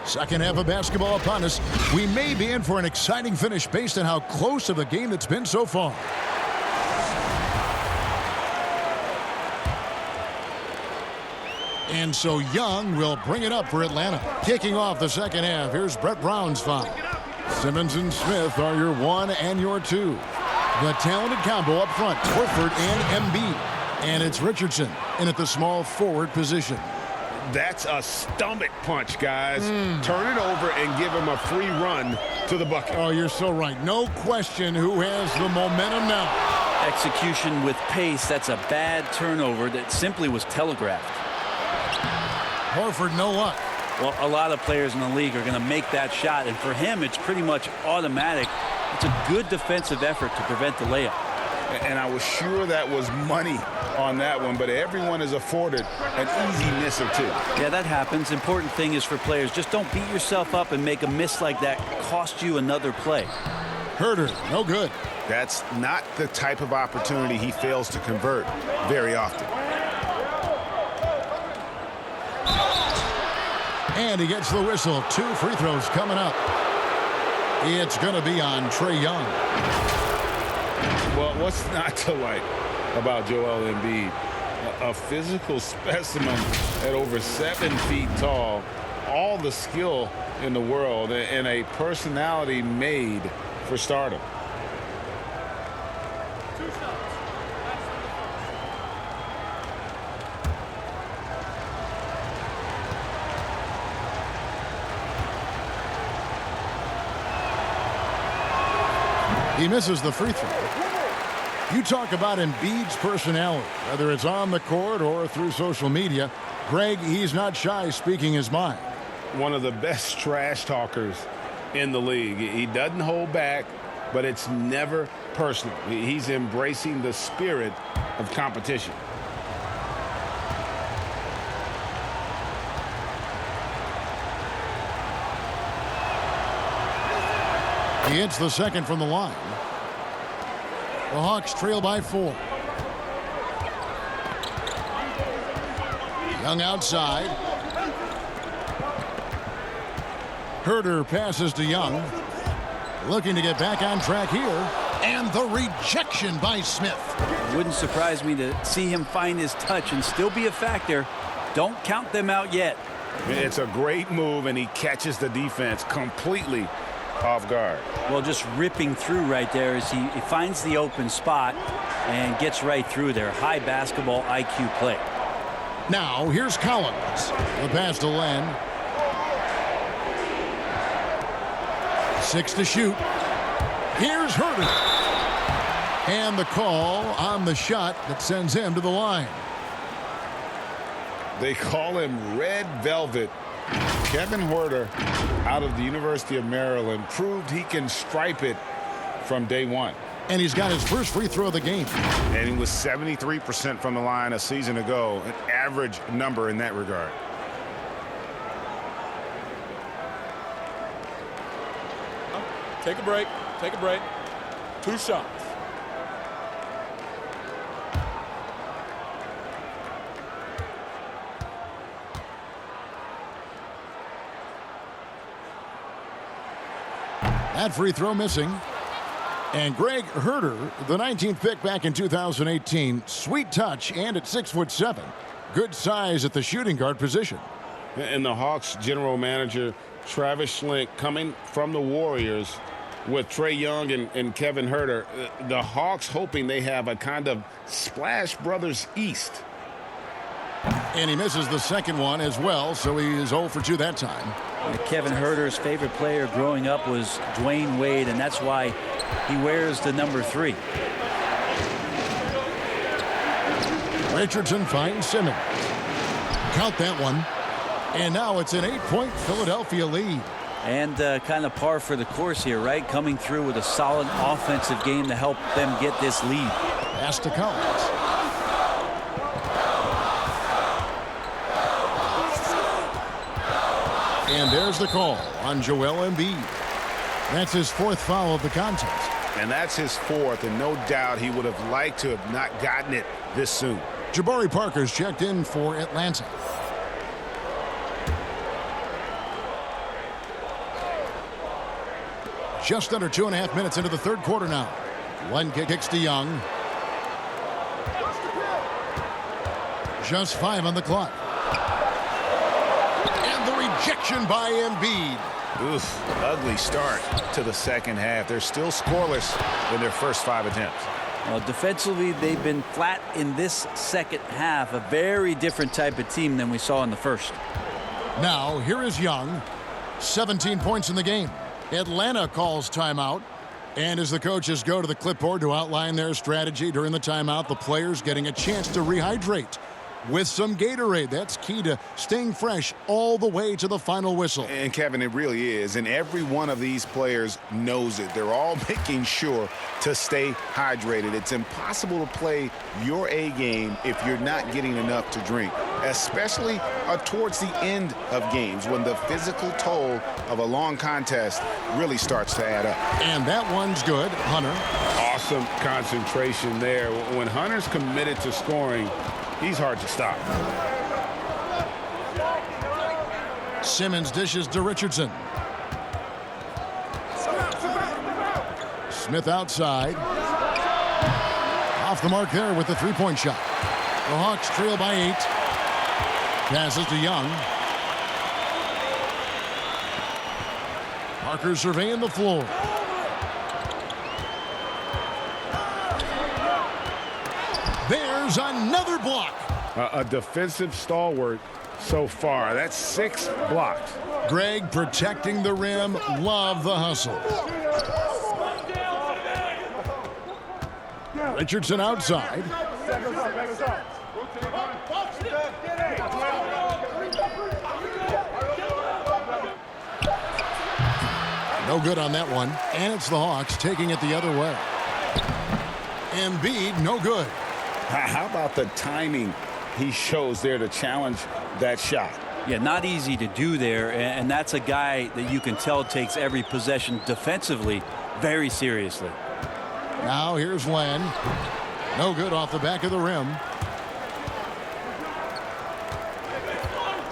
Second half of basketball upon us. We may be in for an exciting finish based on how close of a game it's been so far. And so Young will bring it up for Atlanta. Kicking off the second half, here's Brett Brown's foul. Simmons and Smith are your 1 and your 2. The talented combo up front, Horford and Embiid. And it's Richardson in at the small forward position. That's a stomach punch, guys. Turn it over and give him a free run to the bucket. Oh, you're so right. No question who has the momentum now. Execution with pace. That's a bad turnover that simply was telegraphed. Horford, no luck. Well, a lot of players in the league are going to make that shot, and for him, it's pretty much automatic. It's a good defensive effort to prevent the layup. And I was sure that was money on that one, but everyone is afforded an easy miss or two. Yeah, that happens. Important thing is for players, just don't beat yourself up and make a miss like that cost you another play. Herter, no good. That's not the type of opportunity he fails to convert very often. And he gets the whistle. 2 free throws coming up. It's going to be on Trae Young. Well, what's not to like about Joel Embiid? A physical specimen at over 7 feet tall, all the skill in the world, and a personality made for stardom. He misses the free throw. You talk about Embiid's personality, whether it's on the court or through social media. Greg, he's not shy speaking his mind. One of the best trash talkers in the league. He doesn't hold back, but it's never personal. He's embracing the spirit of competition. He hits the second from the line. The Hawks trail by 4. Young outside. Herder passes to Young. Looking to get back on track here. And the rejection by Smith. Wouldn't surprise me to see him find his touch and still be a factor. Don't count them out yet. It's a great move, and he catches the defense completely off guard. Well, just ripping through right there as he finds the open spot and gets right through there. High basketball IQ play. Now, here's Collins. The pass to Len. 6 to shoot. Here's Herder. And the call on the shot that sends him to the line. They call him Red Velvet. Kevin Herder, out of the University of Maryland, proved he can stripe it from day one. And he's got his first free throw of the game. And he was 73% from the line a season ago, an average number in that regard. Take a break. Take a break. 2 shots. That free throw missing. And Greg Herder, the 19th pick back in 2018. Sweet touch, and at 6'7". Good size at the shooting guard position. And the Hawks general manager, Travis Schlenk, coming from the Warriors with Trae Young and Kevin Herder. The Hawks hoping they have a kind of Splash Brothers East. And he misses the second one as well, so he is 0 for 2 that time. Kevin Herder's favorite player growing up was Dwayne Wade, and that's why he wears the number 3. Richardson finds Simmons. Count that one. And now it's an 8-point Philadelphia lead. And kind of par for the course here, right? Coming through with a solid offensive game to help them get this lead. Pass to Collins. And there's the call on Joel Embiid. That's his 4th foul of the contest. And that's his 4th, and no doubt he would have liked to have not gotten it this soon. Jabari Parker's checked in for Atlanta. Just under 2.5 minutes into the third quarter now. One kicks to Young. Just 5 on the clock. And the rejection by Embiid. Oof, ugly start to the second half. They're still scoreless in their first 5 attempts. Well, defensively, they've been flat in this second half. A very different type of team than we saw in the first. Now, here is Young. 17 points in the game. Atlanta calls timeout. And as the coaches go to the clipboard to outline their strategy during the timeout, the players getting a chance to rehydrate with some Gatorade. That's key to staying fresh all the way to the final whistle. And Kevin, it really is. And every one of these players knows it. They're all making sure to stay hydrated. It's impossible to play your A game if you're not getting enough to drink, especially towards the end of games when the physical toll of a long contest really starts to add up. And that one's good. Hunter. Awesome concentration there. When Hunter's committed to scoring, he's hard to stop. Simmons dishes to Richardson. Smith outside. Off the mark there with the 3-point shot. The Hawks trail by 8. Passes to Young. Parker surveying the floor. There's another block. A defensive stalwart so far. That's 6 blocks. Greg protecting the rim. Love the hustle. Richardson outside. No good on that one. And it's the Hawks taking it the other way. Embiid, no good. How about the timing he shows there to challenge that shot? Yeah, not easy to do there, and that's a guy that you can tell takes every possession defensively very seriously. Now here's Len. No good off the back of the rim.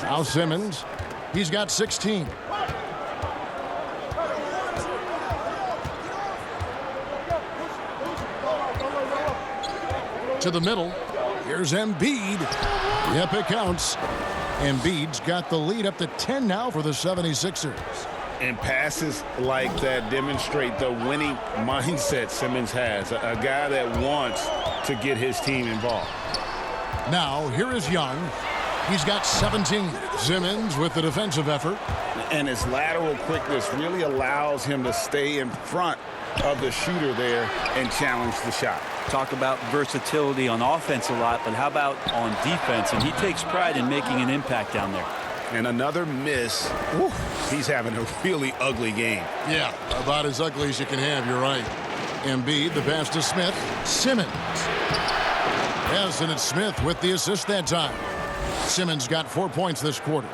Now Simmons. He's got 16. To the middle. Here's Embiid. Yep, it counts. Embiid's got the lead up to 10 now for the 76ers. And passes like that demonstrate the winning mindset Simmons has. A guy that wants to get his team involved. Now, here is Young. He's got 17. Simmons with the defensive effort. And his lateral quickness really allows him to stay in front of the shooter there and challenge the shot. Talk about versatility on offense a lot, but how about on defense? And he takes pride in making an impact down there. And another miss. Woo, he's having a really ugly game. Yeah, about as ugly as you can have, you're right. Embiid, the pass to Smith. Simmons. Yes, and it's Smith with the assist that time. Simmons got 4 points this quarter.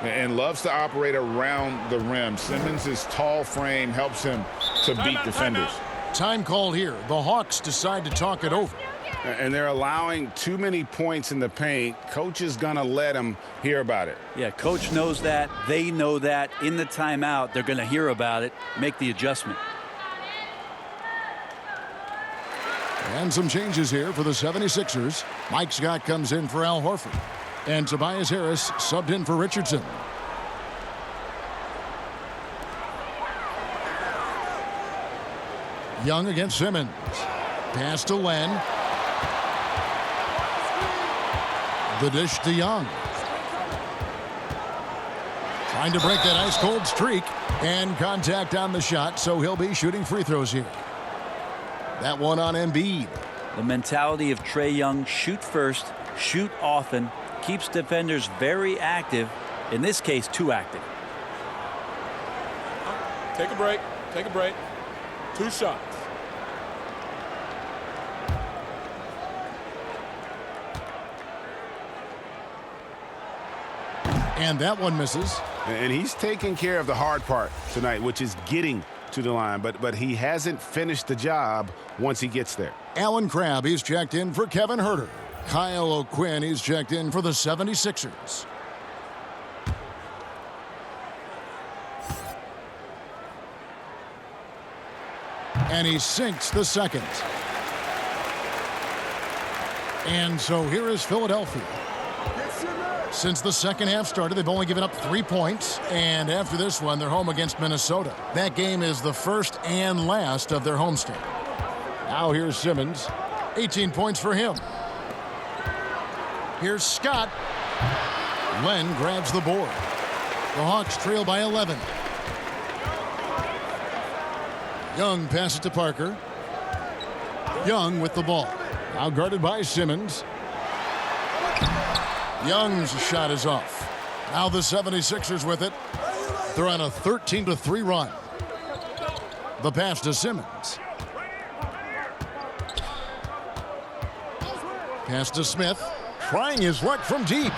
And loves to operate around the rim. Simmons' tall frame helps him to beat defenders. Time called here. The Hawks decide to talk it over. And they're allowing too many points in the paint. Coach is going to let them hear about it. Yeah, coach knows that. They know that. In the timeout, they're going to hear about it, make the adjustment. And some changes here for the 76ers. Mike Scott comes in for Al Horford. And Tobias Harris subbed in for Richardson. Young against Simmons. Pass to Len. The dish to Young. Trying to break that ice-cold streak. And contact on the shot, so he'll be shooting free throws here. That one on Embiid. The mentality of Trae Young, shoot first, shoot often, keeps defenders very active. In this case, too active. Take a break. Take a break. 2 shots. And that one misses. And he's taking care of the hard part tonight, which is getting to the line. But he hasn't finished the job once he gets there. Alan Crabb, he's checked in for Kevin Huerter. Kyle O'Quinn, he's checked in for the 76ers. And he sinks the second. And so here is Philadelphia. Since the second half started, they've only given up 3 points. And after this one, they're home against Minnesota. That game is the first and last of their homestand. Now here's Simmons. 18 points for him. Here's Scott. Len grabs the board. The Hawks trail by 11. Young passes to Parker. Young with the ball. Now guarded by Simmons. Young's shot is off. Now the 76ers with it. They're on a 13-3 run. The pass to Simmons. Pass to Smith. Trying his luck from deep.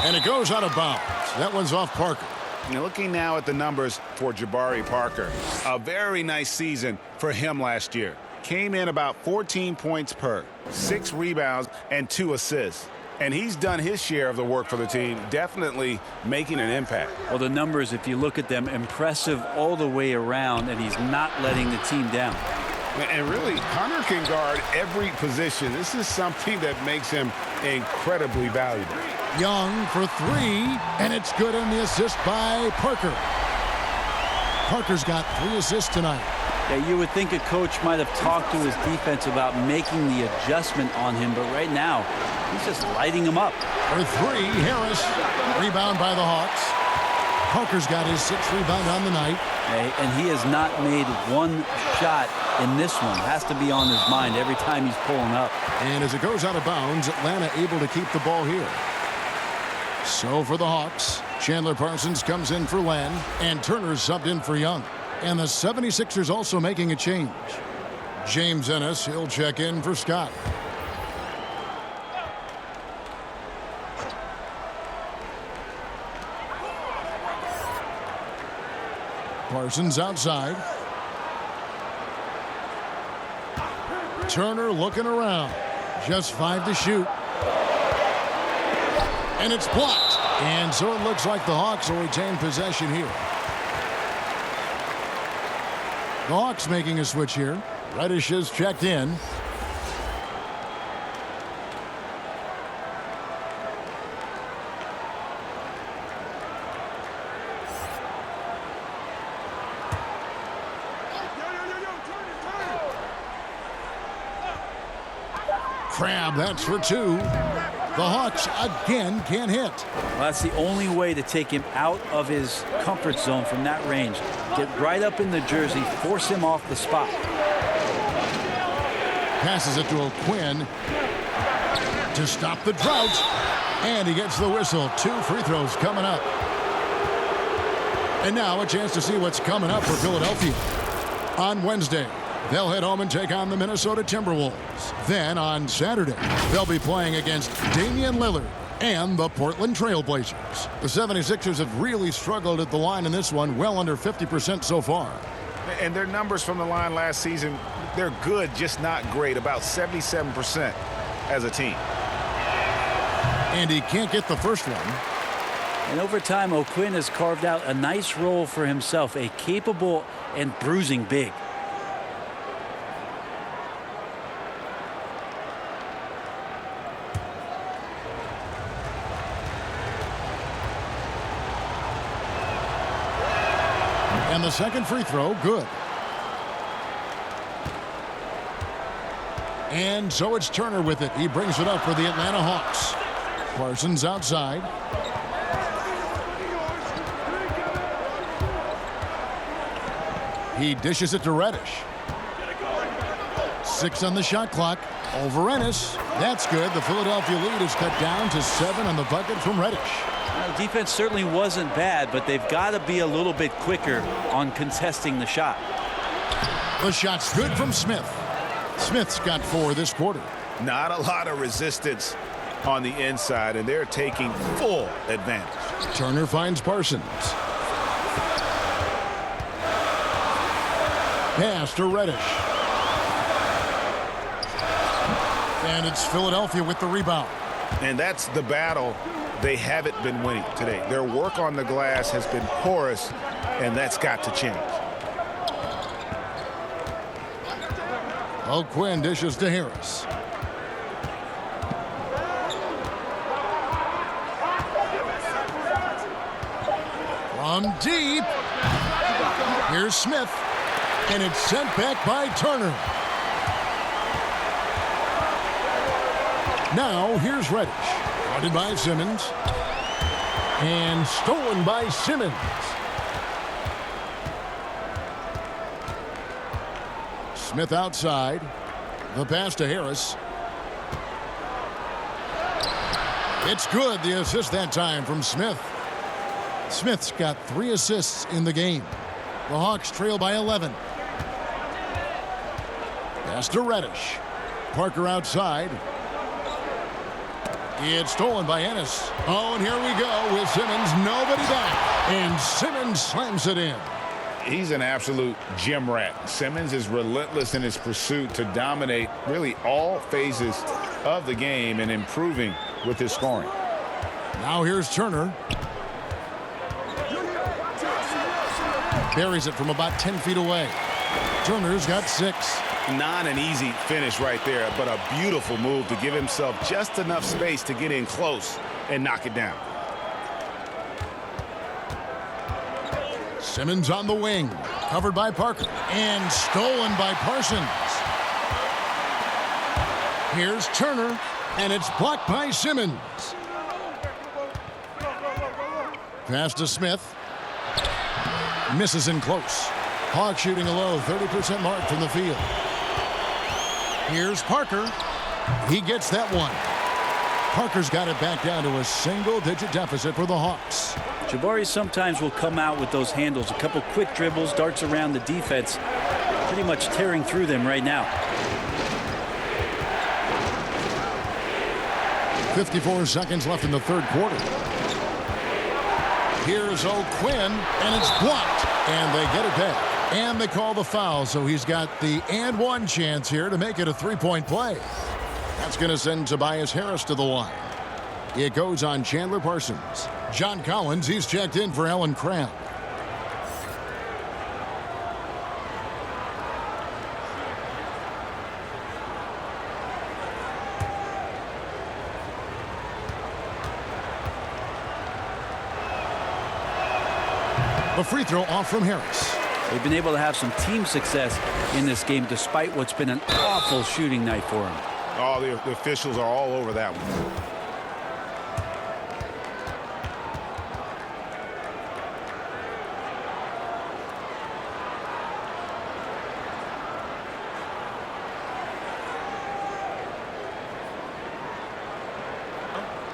And it goes out of bounds. That one's off Parker. Now looking now at the numbers for Jabari Parker. A very nice season for him last year. Came in about 14 points per, 6 rebounds, and 2 assists. And he's done his share of the work for the team, definitely making an impact. Well, the numbers, if you look at them, impressive all the way around, and he's not letting the team down. And really, Hunter can guard every position. This is something that makes him incredibly valuable. Young for 3, and it's good on the assist by Parker. Parker's got 3 assists tonight. Yeah, you would think a coach might have talked to his defense about making the adjustment on him, but right now, he's just lighting him up. For 3, Harris. Rebound by the Hawks. Parker's got his 6th rebound on the night. And he has not made one shot in this one. Has to be on his mind every time he's pulling up. And as it goes out of bounds, Atlanta able to keep the ball here. So for the Hawks, Chandler Parsons comes in for Len, and Turner subbed in for Young. And the 76ers also making a change. James Ennis, he'll check in for Scott. Parsons outside. Turner looking around. Just 5 to shoot. And it's blocked. And so it looks like the Hawks will retain possession here. The Hawks making a switch here. Reddish is checked in. Crab, that's for two. The Hawks again can't hit. Well, that's the only way to take him out of his comfort zone from that range. Get right up in the jersey, force him off the spot. Passes it to O'Quinn to stop the drought. And he gets the whistle. 2 free throws coming up. And now a chance to see what's coming up for Philadelphia. On Wednesday, they'll head home and take on the Minnesota Timberwolves. Then on Saturday, they'll be playing against Damian Lillard and the Portland Trail Blazers. The 76ers have really struggled at the line in this one, well under 50% so far. And their numbers from the line last season, they're good, just not great, about 77% as a team. And he can't get the first one. And over time, O'Quinn has carved out a nice role for himself, a capable and bruising big. And the second free throw, good. And so it's Turner with it. He brings it up for the Atlanta Hawks. Parsons outside. He dishes it to Reddish. 6 on the shot clock. Over Ennis. That's good. The Philadelphia lead is cut down to 7 on the bucket from Reddish. Well, defense certainly wasn't bad, but they've got to be a little bit quicker on contesting the shot. The shot's good from Smith. Smith's got 4 this quarter. Not a lot of resistance on the inside, and they're taking full advantage. Turner finds Parsons. Pass to Reddish. And it's Philadelphia with the rebound. And that's the battle they haven't been winning today. Their work on the glass has been porous, and that's got to change. O'Quinn dishes to Harris. From deep. Here's Smith. And it's sent back by Turner. Now here's Reddish. Guarded by Simmons. And stolen by Simmons. Smith outside. The pass to Harris. It's good. The assist that time from Smith. Smith's got 3 assists in the game. The Hawks trail by 11. Pass to Reddish. Parker outside. It's stolen by Ennis. Oh, and here we go with Simmons. Nobody back. And Simmons slams it in. He's an absolute gym rat. Simmons is relentless in his pursuit to dominate really all phases of the game and improving with his scoring. Now here's Turner. Buries it from about 10 feet away. Turner's got 6. Not an easy finish right there, but a beautiful move to give himself just enough space to get in close and knock it down. Simmons on the wing, covered by Parker, and stolen by Parsons. Here's Turner, and it's blocked by Simmons. Pass to Smith. Misses in close. Hawks shooting a low 30% mark from the field. Here's Parker. He gets that one. Parker's got it back down to a single-digit deficit for the Hawks. Jabari sometimes will come out with those handles. A couple quick dribbles, darts around the defense, pretty much tearing through them right now. 54 seconds left in the third quarter. Here's O'Quinn, and it's blocked. And they get it back. And they call the foul, so he's got the and one chance here to make it a 3-point play. That's going to send Tobias Harris to the line. It goes on Chandler Parsons. John Collins, he's checked in for Alan Crabb. The free throw off from Harris. They've been able to have some team success in this game despite what's been an awful shooting night for them. Oh, the officials are all over that one.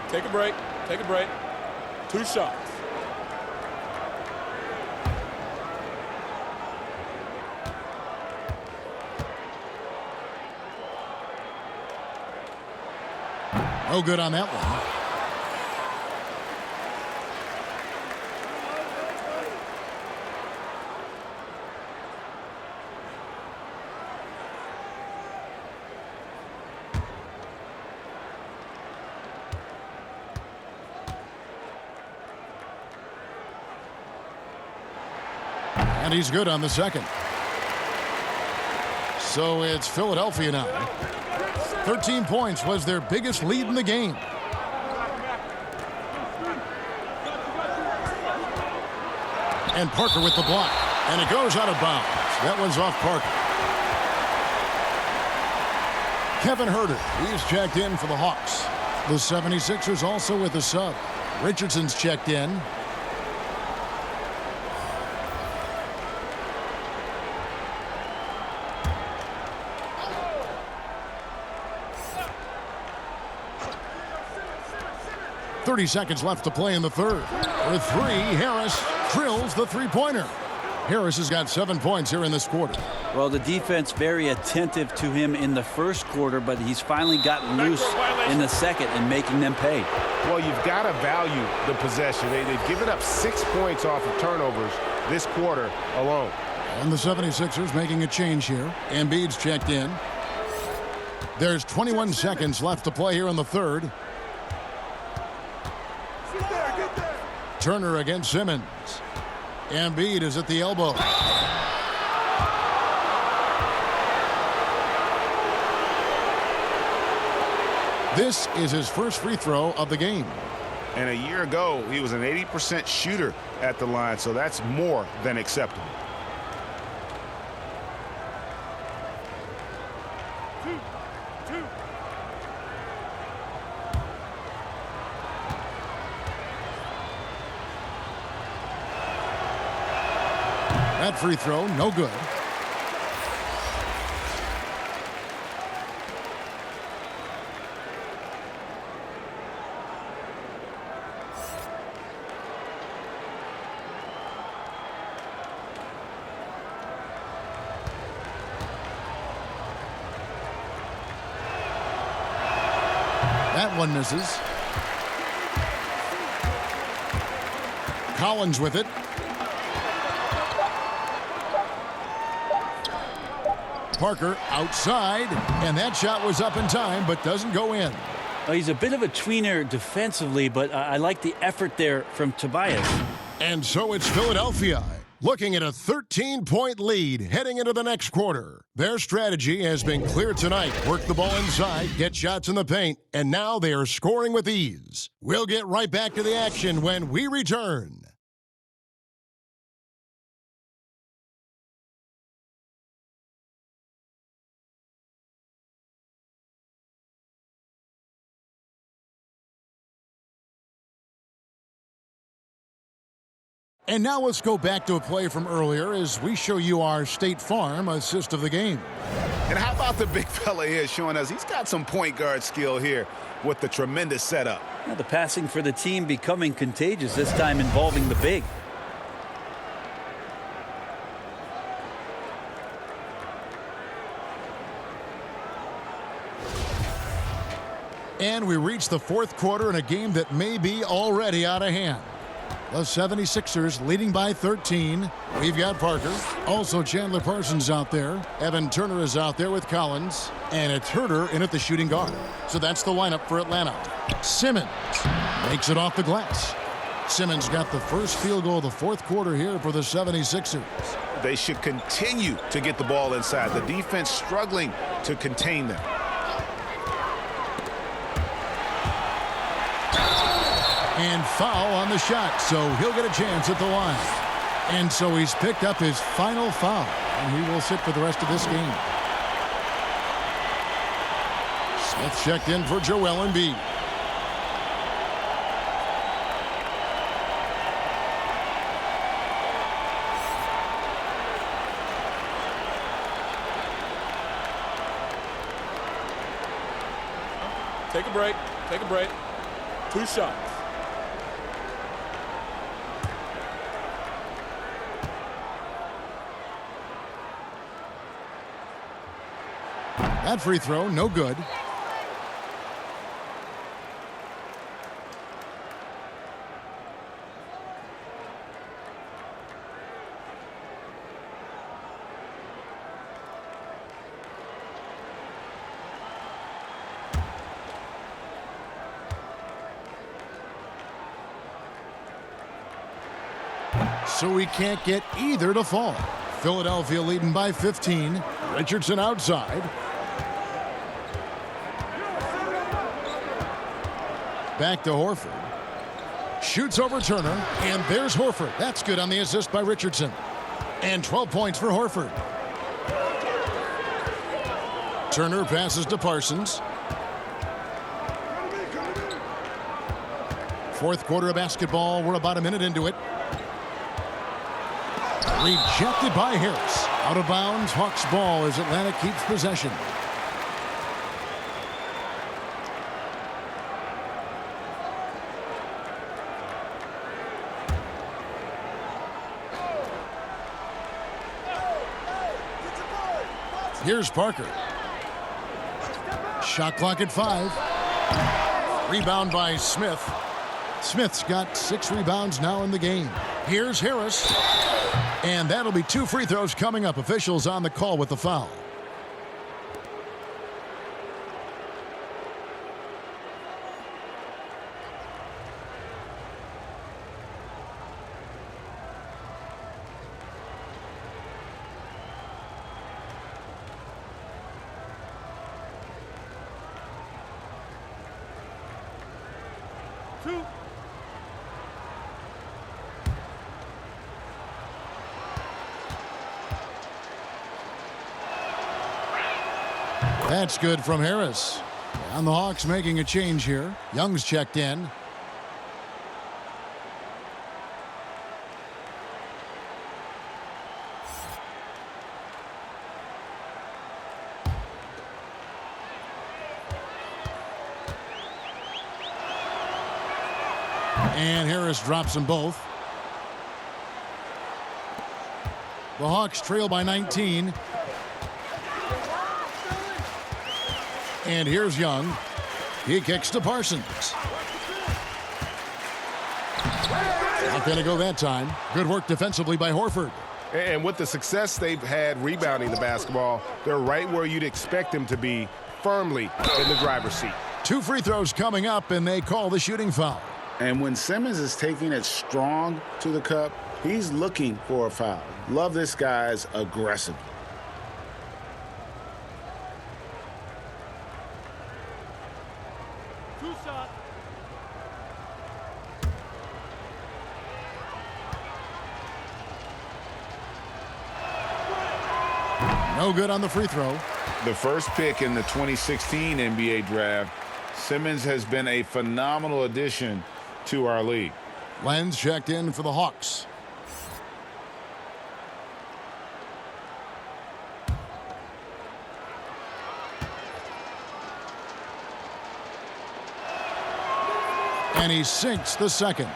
Take a break. Take a break. 2 shots. No good on that one. And he's good on the second. So it's Philadelphia now. 13 points was their biggest lead in the game. And Parker with the block. And it goes out of bounds. That one's off Parker. Kevin Herter, he's checked in for the Hawks. The 76ers also with a sub. Richardson's checked in. .30 seconds left to play in the third. For 3, Harris drills the three-pointer. Harris has got 7 points here in this quarter. Well, the defense very attentive to him in the first quarter, but he's finally gotten loose in the second and making them pay. Well, you've got to value the possession. They've given up 6 points off of turnovers this quarter alone. And the 76ers making a change here. Embiid's checked in. There's 21 seconds left to play here in the third. Turner against Simmons. Embiid is at the elbow. This is his first free throw of the game. And a year ago, he was an 80% shooter at the line, so that's more than acceptable. That free throw, no good. That one misses. Collins with it. Parker outside, and that shot was up in time, but doesn't go in. Well, he's a bit of a tweener defensively, but I like the effort there from Tobias. And so it's Philadelphia, looking at a 13-point lead heading into the next quarter. Their strategy has been clear tonight. Work the ball inside, get shots in the paint, and now they are scoring with ease. We'll get right back to the action when we return. And now let's go back to a play from earlier as we show you our State Farm assist of the game. And how about the big fella here showing us he's got some point guard skill here with the tremendous setup. Now the passing for the team becoming contagious, this time involving the big. And we reach the fourth quarter in a game that may be already out of hand. The 76ers leading by 13. We've got Parker. Also Chandler Parsons out there. Evan Turner is out there with Collins. And it's Herter in at the shooting guard. So that's the lineup for Atlanta. Simmons makes it off the glass. Simmons got the first field goal of the fourth quarter here for the 76ers. They should continue to get the ball inside. The defense struggling to contain them. And foul on the shot, so he'll get a chance at the line. And so he's picked up his final foul, and he will sit for the rest of this game. Smith checked in for Joel Embiid. Take a break. Take a break. 2 shots. That free throw, no good. So we can't get either to fall. Philadelphia leading by 15. Richardson outside. Back to Horford. Shoots over Turner, and there's Horford. That's good on the assist by Richardson. And 12 points for Horford. Turner passes to Parsons. Fourth quarter of basketball. We're about a minute into it. Rejected by Harris. Out of bounds. Hawks ball as Atlanta keeps possession. Here's Parker. Shot clock at 5. Rebound by Smith. Smith's got 6 rebounds now in the game. Here's Harris. And that'll be 2 free throws coming up. Officials on the call with the foul. That's good from Harris. And the Hawks making a change here. Young's checked in. And Harris drops them both. The Hawks trail by 19. And here's Young. He kicks to Parsons. Not going to go that time. Good work defensively by Horford. And with the success they've had rebounding the basketball, they're right where you'd expect them to be, firmly in the driver's seat. 2 free throws coming up, and they call the shooting foul. And when Simmons is taking it strong to the cup, he's looking for a foul. Love this guy's aggressive. No good on the free throw. The first pick in the 2016 NBA draft, Simmons has been a phenomenal addition to our league. Lenz checked in for the Hawks. And he sinks the second.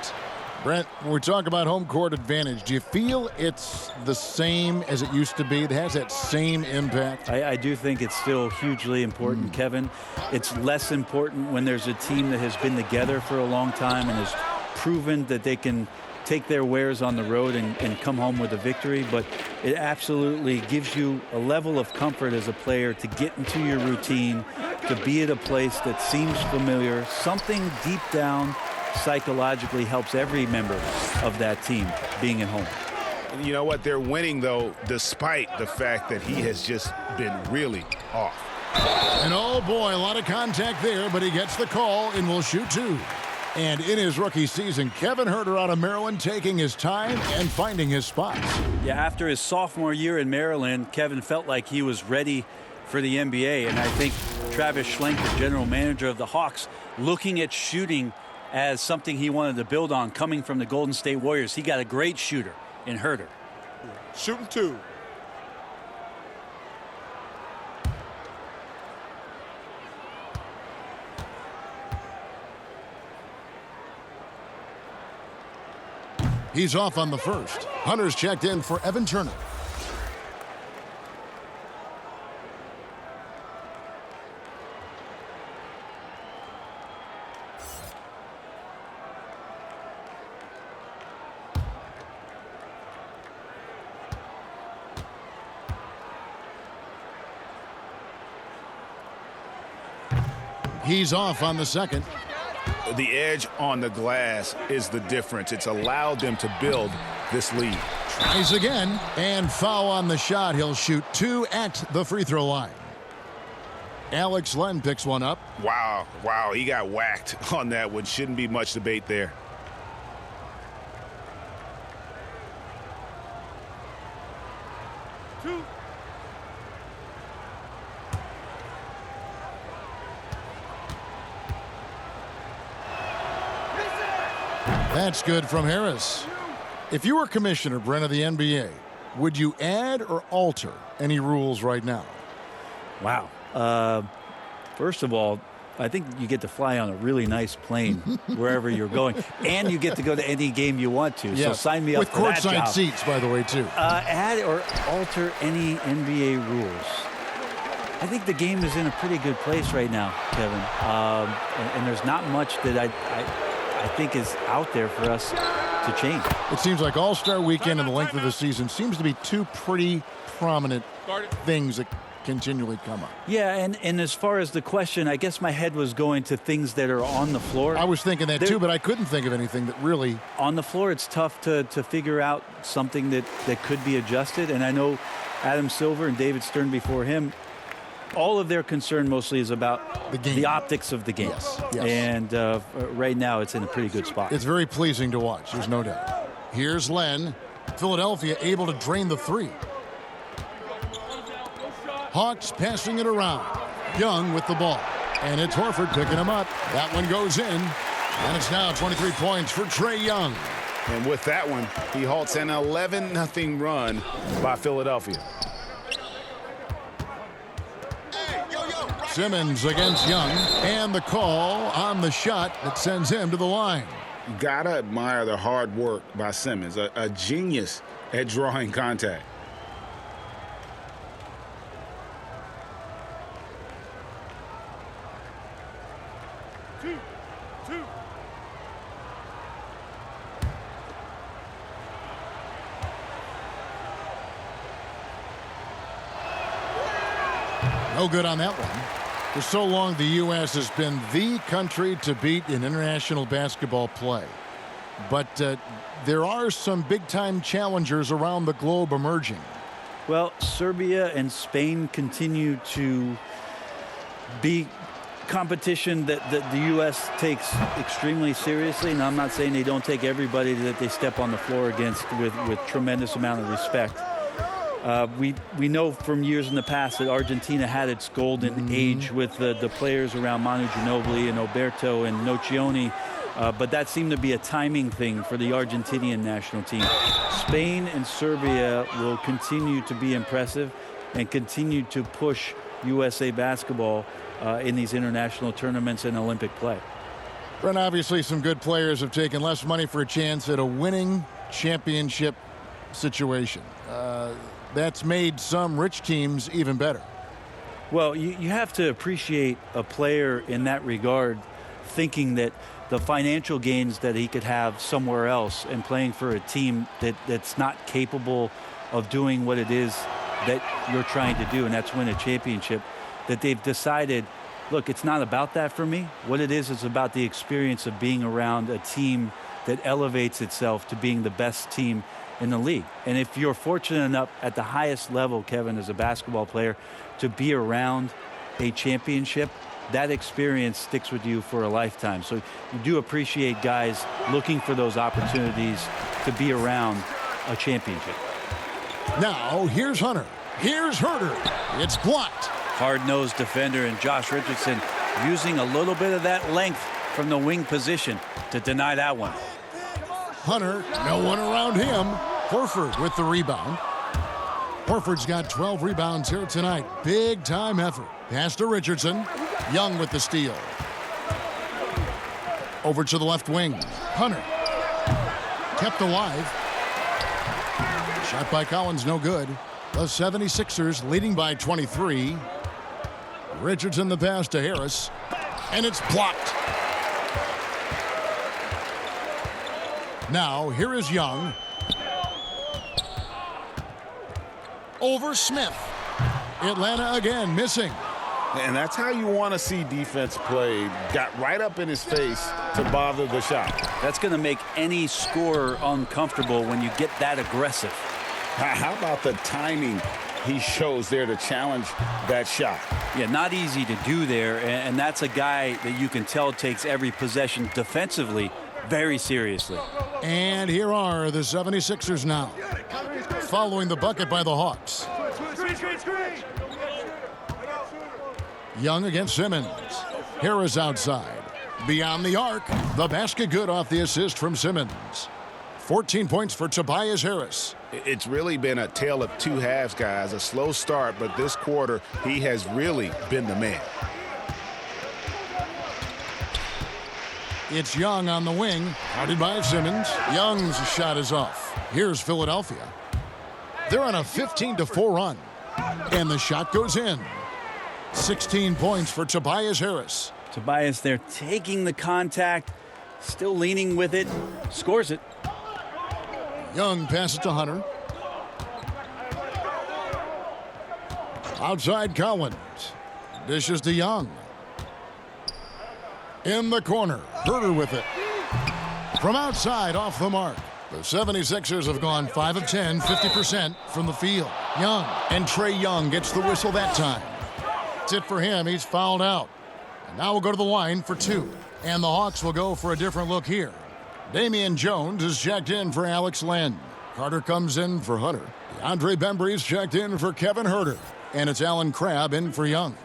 Brent, when we talk about home court advantage, do you feel it's the same as it used to be? It has that same impact? I do think it's still hugely important, Kevin. It's less important when there's a team that has been together for a long time and has proven that they can take their wares on the road and come home with a victory, but it absolutely gives you a level of comfort as a player to get into your routine, to be at a place that seems familiar. Something deep down psychologically helps every member of that team being at home. You know what? They're winning, though, despite the fact that he has just been really off. And oh boy, a lot of contact there, but he gets the call and will shoot 2. And in his rookie season, Kevin Huerter out of Maryland taking his time and finding his spots. Yeah, after his sophomore year in Maryland, Kevin felt like he was ready for the NBA. And I think Travis Schlenk, the general manager of the Hawks, looking at shooting as something he wanted to build on coming from the Golden State Warriors. He got a great shooter in Huerter. Shooting 2. He's off on the first. Hunter's checked in for Evan Turner. He's off on the second. The edge on the glass is the difference. It's allowed them to build this lead. Tries again, and foul on the shot. He'll shoot 2 at the free throw line. Alex Len picks one up. Wow, he got whacked on that one. Shouldn't be much debate there. That's good from Harris. If you were commissioner, Brent, of the NBA, would you add or alter any rules right now? Wow. First of all, I think you get to fly on a really nice plane wherever you're going, and you get to go to any game you want to. Yes. So sign me up for that with courtside job. seats, by the way, too. Add or alter any NBA rules. I think the game is in a pretty good place right now, Kevin. And there's not much that I think is out there for us to change. It seems like All-Star Weekend and the length of the season seems to be 2 pretty prominent things that continually come up. Yeah, and as far as the question, I guess my head was going to things that are on the floor. I was thinking that too, but I couldn't think of anything that really... On the floor, it's tough to figure out something that could be adjusted. And I know Adam Silver and David Stern before him, all of their concern mostly is about the optics of the game. Yes. And right now, it's in a pretty good spot. It's very pleasing to watch, there's no doubt. Here's Len. Philadelphia able to drain the 3. Hawks passing it around. Young with the ball. And it's Horford picking him up. That one goes in. And it's now 23 points for Trae Young. And with that one, he halts an 11-0 run by Philadelphia. Simmons against Young. And the call on the shot that sends him to the line. You gotta admire the hard work by Simmons, a genius at drawing contact. No good on that one. For so long, the U.S. has been the country to beat in international basketball play. But there are some big-time challengers around the globe emerging. Well, Serbia and Spain continue to be competition that the U.S. takes extremely seriously. And I'm not saying they don't take everybody that they step on the floor against with tremendous amount of respect. We know from years in the past that Argentina had its golden age with the players around Manu Ginobili and Oberto and Nocioni, but that seemed to be a timing thing for the Argentinian national team. Spain and Serbia will continue to be impressive and continue to push USA basketball in these international tournaments and Olympic play. Brent, obviously some good players have taken less money for a chance at a winning championship situation. That's made some rich teams even better. Well, you have to appreciate a player in that regard thinking that the financial gains that he could have somewhere else and playing for a team that's not capable of doing what it is that you're trying to do, and that's win a championship, that they've decided, look, it's not about that for me. What it is about the experience of being around a team that elevates itself to being the best team in the league. And if you're fortunate enough at the highest level, Kevin, as a basketball player, to be around a championship, that experience sticks with you for a lifetime. So you do appreciate guys looking for those opportunities to be around a championship. Now, here's Hunter. Here's Herder. It's blocked. Hard-nosed defender, and Josh Richardson using a little bit of that length from the wing position to deny that one. Hunter, no one around him. Horford with the rebound. Horford's got 12 rebounds here tonight. Big time effort. Pass to Richardson. Young with the steal. Over to the left wing. Hunter. Kept alive. Shot by Collins, no good. The 76ers leading by 23. Richardson the pass to Harris. And it's blocked. Now, here is Young. Over Smith. Atlanta again missing. And that's how you want to see defense play. Got right up in his face to bother the shot. That's going to make any scorer uncomfortable when you get that aggressive. How about the timing he shows there to challenge that shot? Yeah, not easy to do there, and that's a guy that you can tell takes every possession defensively very seriously. And here are the 76ers now, following the bucket by the Hawks. Young against Simmons. Harris outside. Beyond the arc. The basket good off the assist from Simmons. 14 points for Tobias Harris. It's really been a tale of two halves, guys. A slow start, but this quarter, he has really been the man. It's Young on the wing. Guarded by Simmons. Young's shot is off. Here's Philadelphia. They're on a 15-4 run. And the shot goes in. 16 points for Tobias Harris. Tobias there taking the contact, still leaning with it, scores it. Young passes to Hunter. Outside Collins. Dishes to Young. In the corner. Herder with it. From outside, off the mark. The 76ers have gone 5 of 10, 50% from the field. Young. And Trae Young gets the whistle that time. That's it for him. He's fouled out. And now we'll go to the line for two. And the Hawks will go for a different look here. Damian Jones is checked in for Alex Len. Carter comes in for Hunter. Andre Bembry's checked in for Kevin Herder. And it's Alan Crabb in for Young.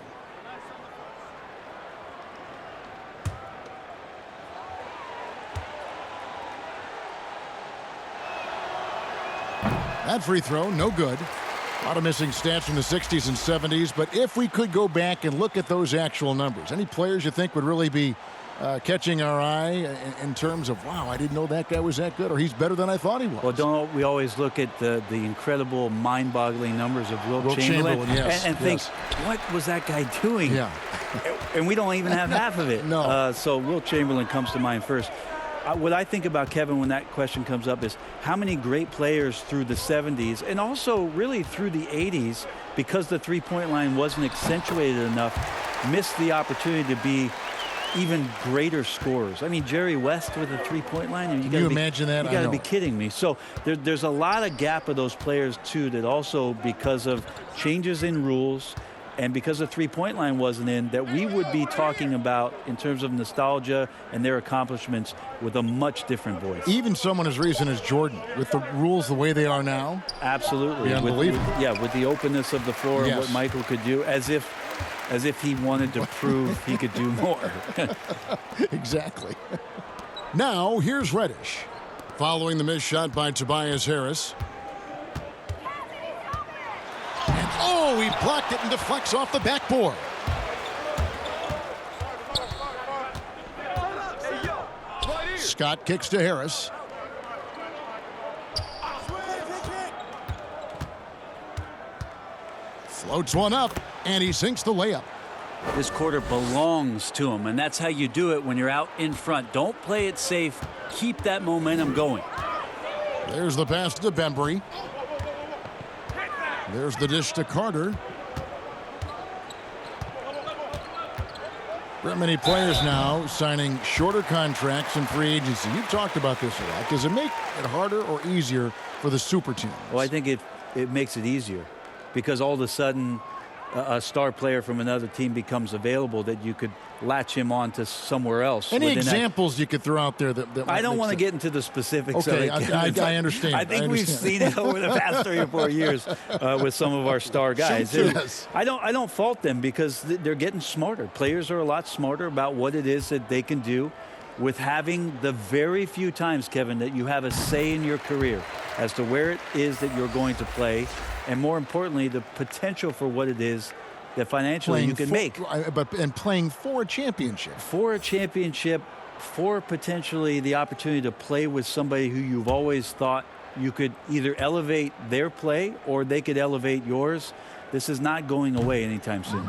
That free throw, no good. A lot of missing stats from the 60s and 70s, but if we could go back and look at those actual numbers, any players you think would really be catching our eye in terms of, wow, I didn't know that guy was that good, or he's better than I thought he was? Well, don't we always look at the incredible, mind-boggling numbers of Wilt Chamberlain yes, and think, what was that guy doing? Yeah. And we don't even have half of it. No. So Wilt Chamberlain comes to mind first. What I think about Kevin when that question comes up is how many great players through the 70s and also really through the 80s, because the three-point line wasn't accentuated enough, missed the opportunity to be even greater scorers. I mean, Jerry West with a three-point line. And you imagine that? You got to be kidding me. So there's a lot of gap of those players, too, that also because of changes in rules and because the three-point line wasn't in, that we would be talking about in terms of nostalgia and their accomplishments with a much different voice. Even someone as recent as Jordan, with the rules the way they are now. Absolutely. Unbelievable. With the openness of the floor and what Michael could do, as if he wanted to prove he could do more. Exactly. Now, here's Reddish. Following the missed shot by Tobias Harris. And, he blocked it and deflects off the backboard. Scott kicks to Harris. Floats one up, and he sinks the layup. This quarter belongs to him, and that's how you do it when you're out in front. Don't play it safe. Keep that momentum going. There's the pass to Bembry. There's the dish to Carter. Many players now signing shorter contracts in free agency. You've talked about this a lot. Does it make it harder or easier for the super teams? Well, I think it makes it easier because all of a sudden a star player from another team becomes available that you could latch him on to somewhere else. Any examples you could throw out there that I don't want to get into the specifics. Okay, of it. I understand. I think we've seen it over the past 3 or 4 years with some of our star guys. Yes. I don't fault them because they're getting smarter. Players are a lot smarter about what it is that they can do with having the very few times, Kevin, that you have a say in your career as to where it is that you're going to play, and more importantly, the potential for what it is that financially you can make. And playing for a championship. For a championship, for potentially the opportunity to play with somebody who you've always thought you could either elevate their play or they could elevate yours. This is not going away anytime soon.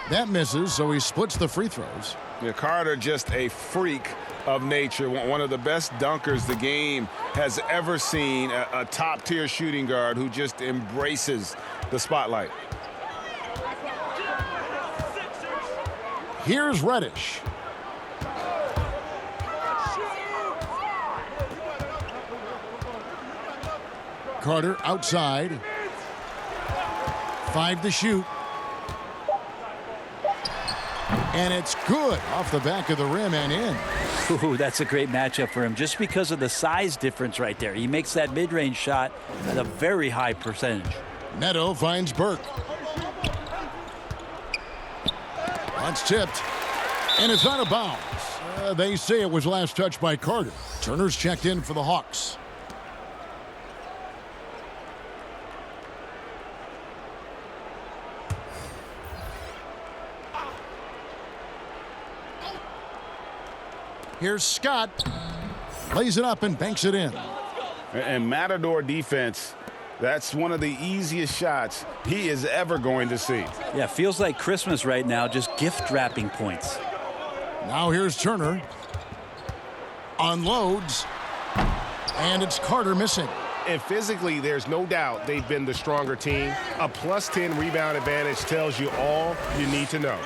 That misses, so he splits the free throws. Yeah, Carter just a freak of nature, one of the best dunkers the game has ever seen, a top-tier shooting guard who just embraces the spotlight. Here's Reddish. Carter outside. 5 to shoot. And it's good off the back of the rim and in. Ooh, that's a great matchup for him just because of the size difference right there. He makes that mid-range shot at a very high percentage. Neto finds Burke. That's tipped. And it's out of bounds. They say it was last touched by Carter. Turner's checked in for the Hawks. Here's Scott. Lays it up and banks it in. And Matador defense, that's one of the easiest shots he is ever going to see. Yeah, feels like Christmas right now, just gift wrapping points. Now here's Turner. Unloads. And it's Carter missing. And physically, there's no doubt they've been the stronger team. A +10 rebound advantage tells you all you need to know.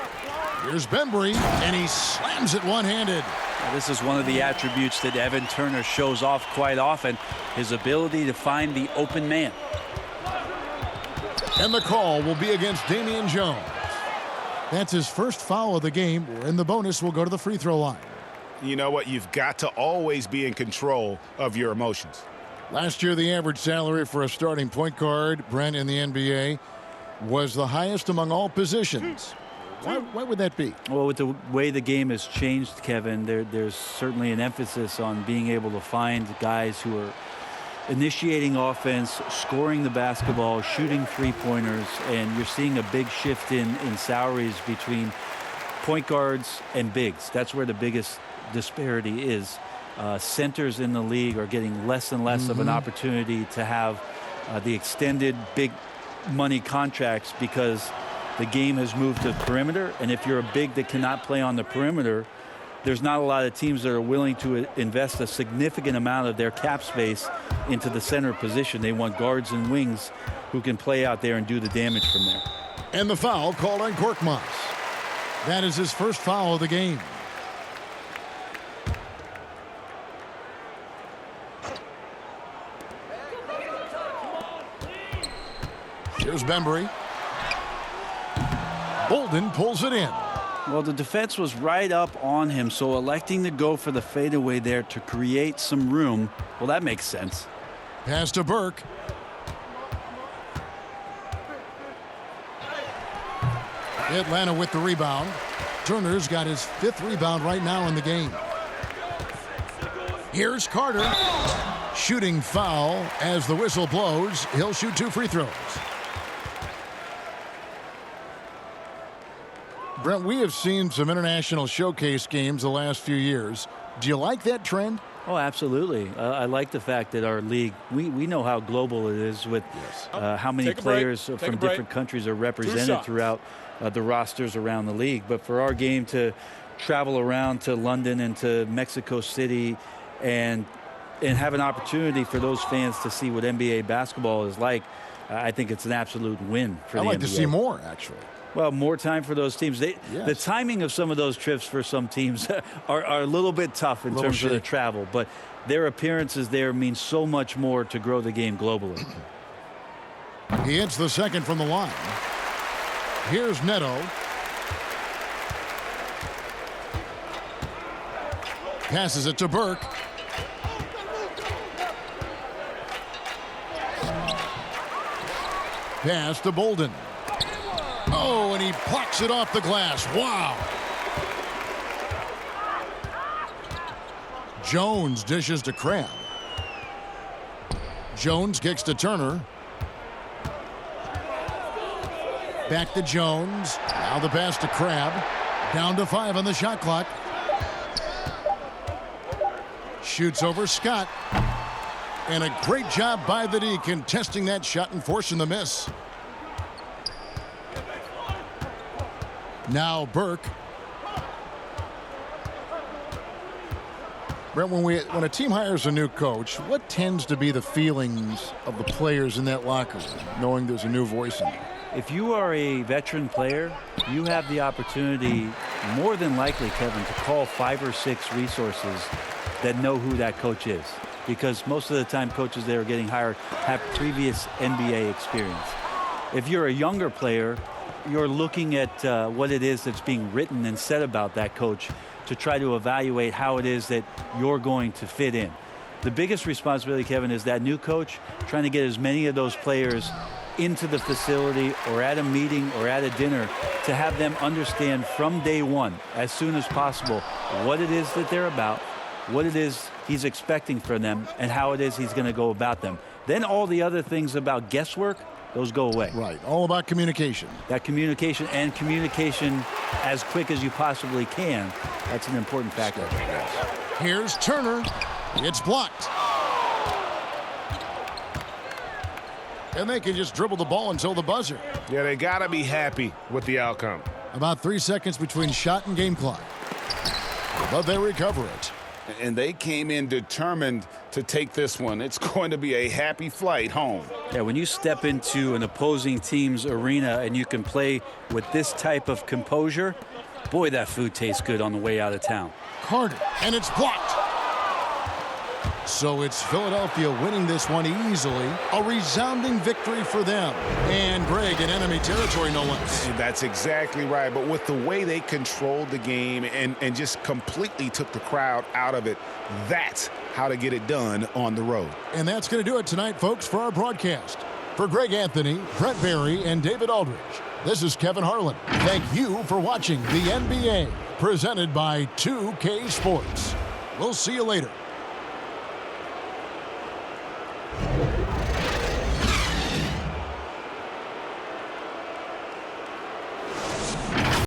Here's Bembry, and he slams it one-handed. This is one of the attributes that Evan Turner shows off quite often, his ability to find the open man. And the call will be against Damian Jones. That's his first foul of the game, and the bonus will go to the free throw line. You know what? You've got to always be in control of your emotions. Last year, the average salary for a starting point guard, Brent, in the NBA, was the highest among all positions. Why would that be? Well, with the way the game has changed, Kevin, there's certainly an emphasis on being able to find guys who are initiating offense, scoring the basketball, shooting three-pointers, and you're seeing a big shift in salaries between point guards and bigs. That's where the biggest disparity is. Centers in the league are getting less and less of an opportunity to have the extended big money contracts because the game has moved to perimeter, and if you're a big that cannot play on the perimeter, there's not a lot of teams that are willing to invest a significant amount of their cap space into the center position. They want guards and wings who can play out there and do the damage from there. And the foul called on Korkmaz. That is his first foul of the game. Here's Bembry. Bolden pulls it in. Well, the defense was right up on him, so electing to go for the fadeaway there to create some room, well, that makes sense. Pass to Burke. Atlanta with the rebound. Turner's got his 5th rebound right now in the game. Here's Carter. Shooting foul as the whistle blows. He'll shoot 2 free throws. Brent, we have seen some international showcase games the last few years. Do you like that trend? Oh, absolutely. I like the fact that our league, we know how global it is with how many players from different countries are represented throughout the rosters around the league. But for our game to travel around to London and to Mexico City and have an opportunity for those fans to see what NBA basketball is like, I think it's an absolute win for the NBA. I'd like to see more, actually. Well, more time for those teams. The timing of some of those trips for some teams are a little bit tough in terms of the travel, but their appearances there mean so much more to grow the game globally. He hits the second from the line. Here's Neto. Passes it to Burke. Pass to Bolden. Oh, and he plucks it off the glass. Wow. Jones dishes to Crabbe. Jones kicks to Turner. Back to Jones. Now the pass to Crabbe. Down to 5 on the shot clock. Shoots over Scott. And a great job by the D contesting that shot and forcing the miss. Now Burke. Brent, when a team hires a new coach, what tends to be the feelings of the players in that locker room, knowing there's a new voice in there? If you are a veteran player, you have the opportunity, more than likely, Kevin, to call 5 or 6 resources that know who that coach is. Because most of the time coaches that are getting hired have previous NBA experience. If you're a younger player, you're looking at what it is that's being written and said about that coach to try to evaluate how it is that you're going to fit in. The biggest responsibility, Kevin, is that new coach trying to get as many of those players into the facility or at a meeting or at a dinner to have them understand from day one, as soon as possible, what it is that they're about, what it is he's expecting from them, and how it is he's going to go about them. Then all the other things about guesswork, those go away. Right, all about communication. That communication, and communication as quick as you possibly can, that's an important factor. Here's Turner. It's blocked. And they can just dribble the ball until the buzzer. Yeah, they got to be happy with the outcome. About 3 seconds between shot and game clock. But they recover it. And they came in determined to take this one. It's going to be a happy flight home. Yeah, when you step into an opposing team's arena and you can play with this type of composure, boy, that food tastes good on the way out of town. Carter, and it's blocked. So it's Philadelphia winning this one easily. A resounding victory for them. And Greg in enemy territory, no less. That's exactly right. But with the way they controlled the game and just completely took the crowd out of it, that's how to get it done on the road. And that's going to do it tonight, folks, for our broadcast. For Greg Anthony, Brett Barry, and David Aldridge, this is Kevin Harlan. Thank you for watching the NBA, presented by 2K Sports. We'll see you later.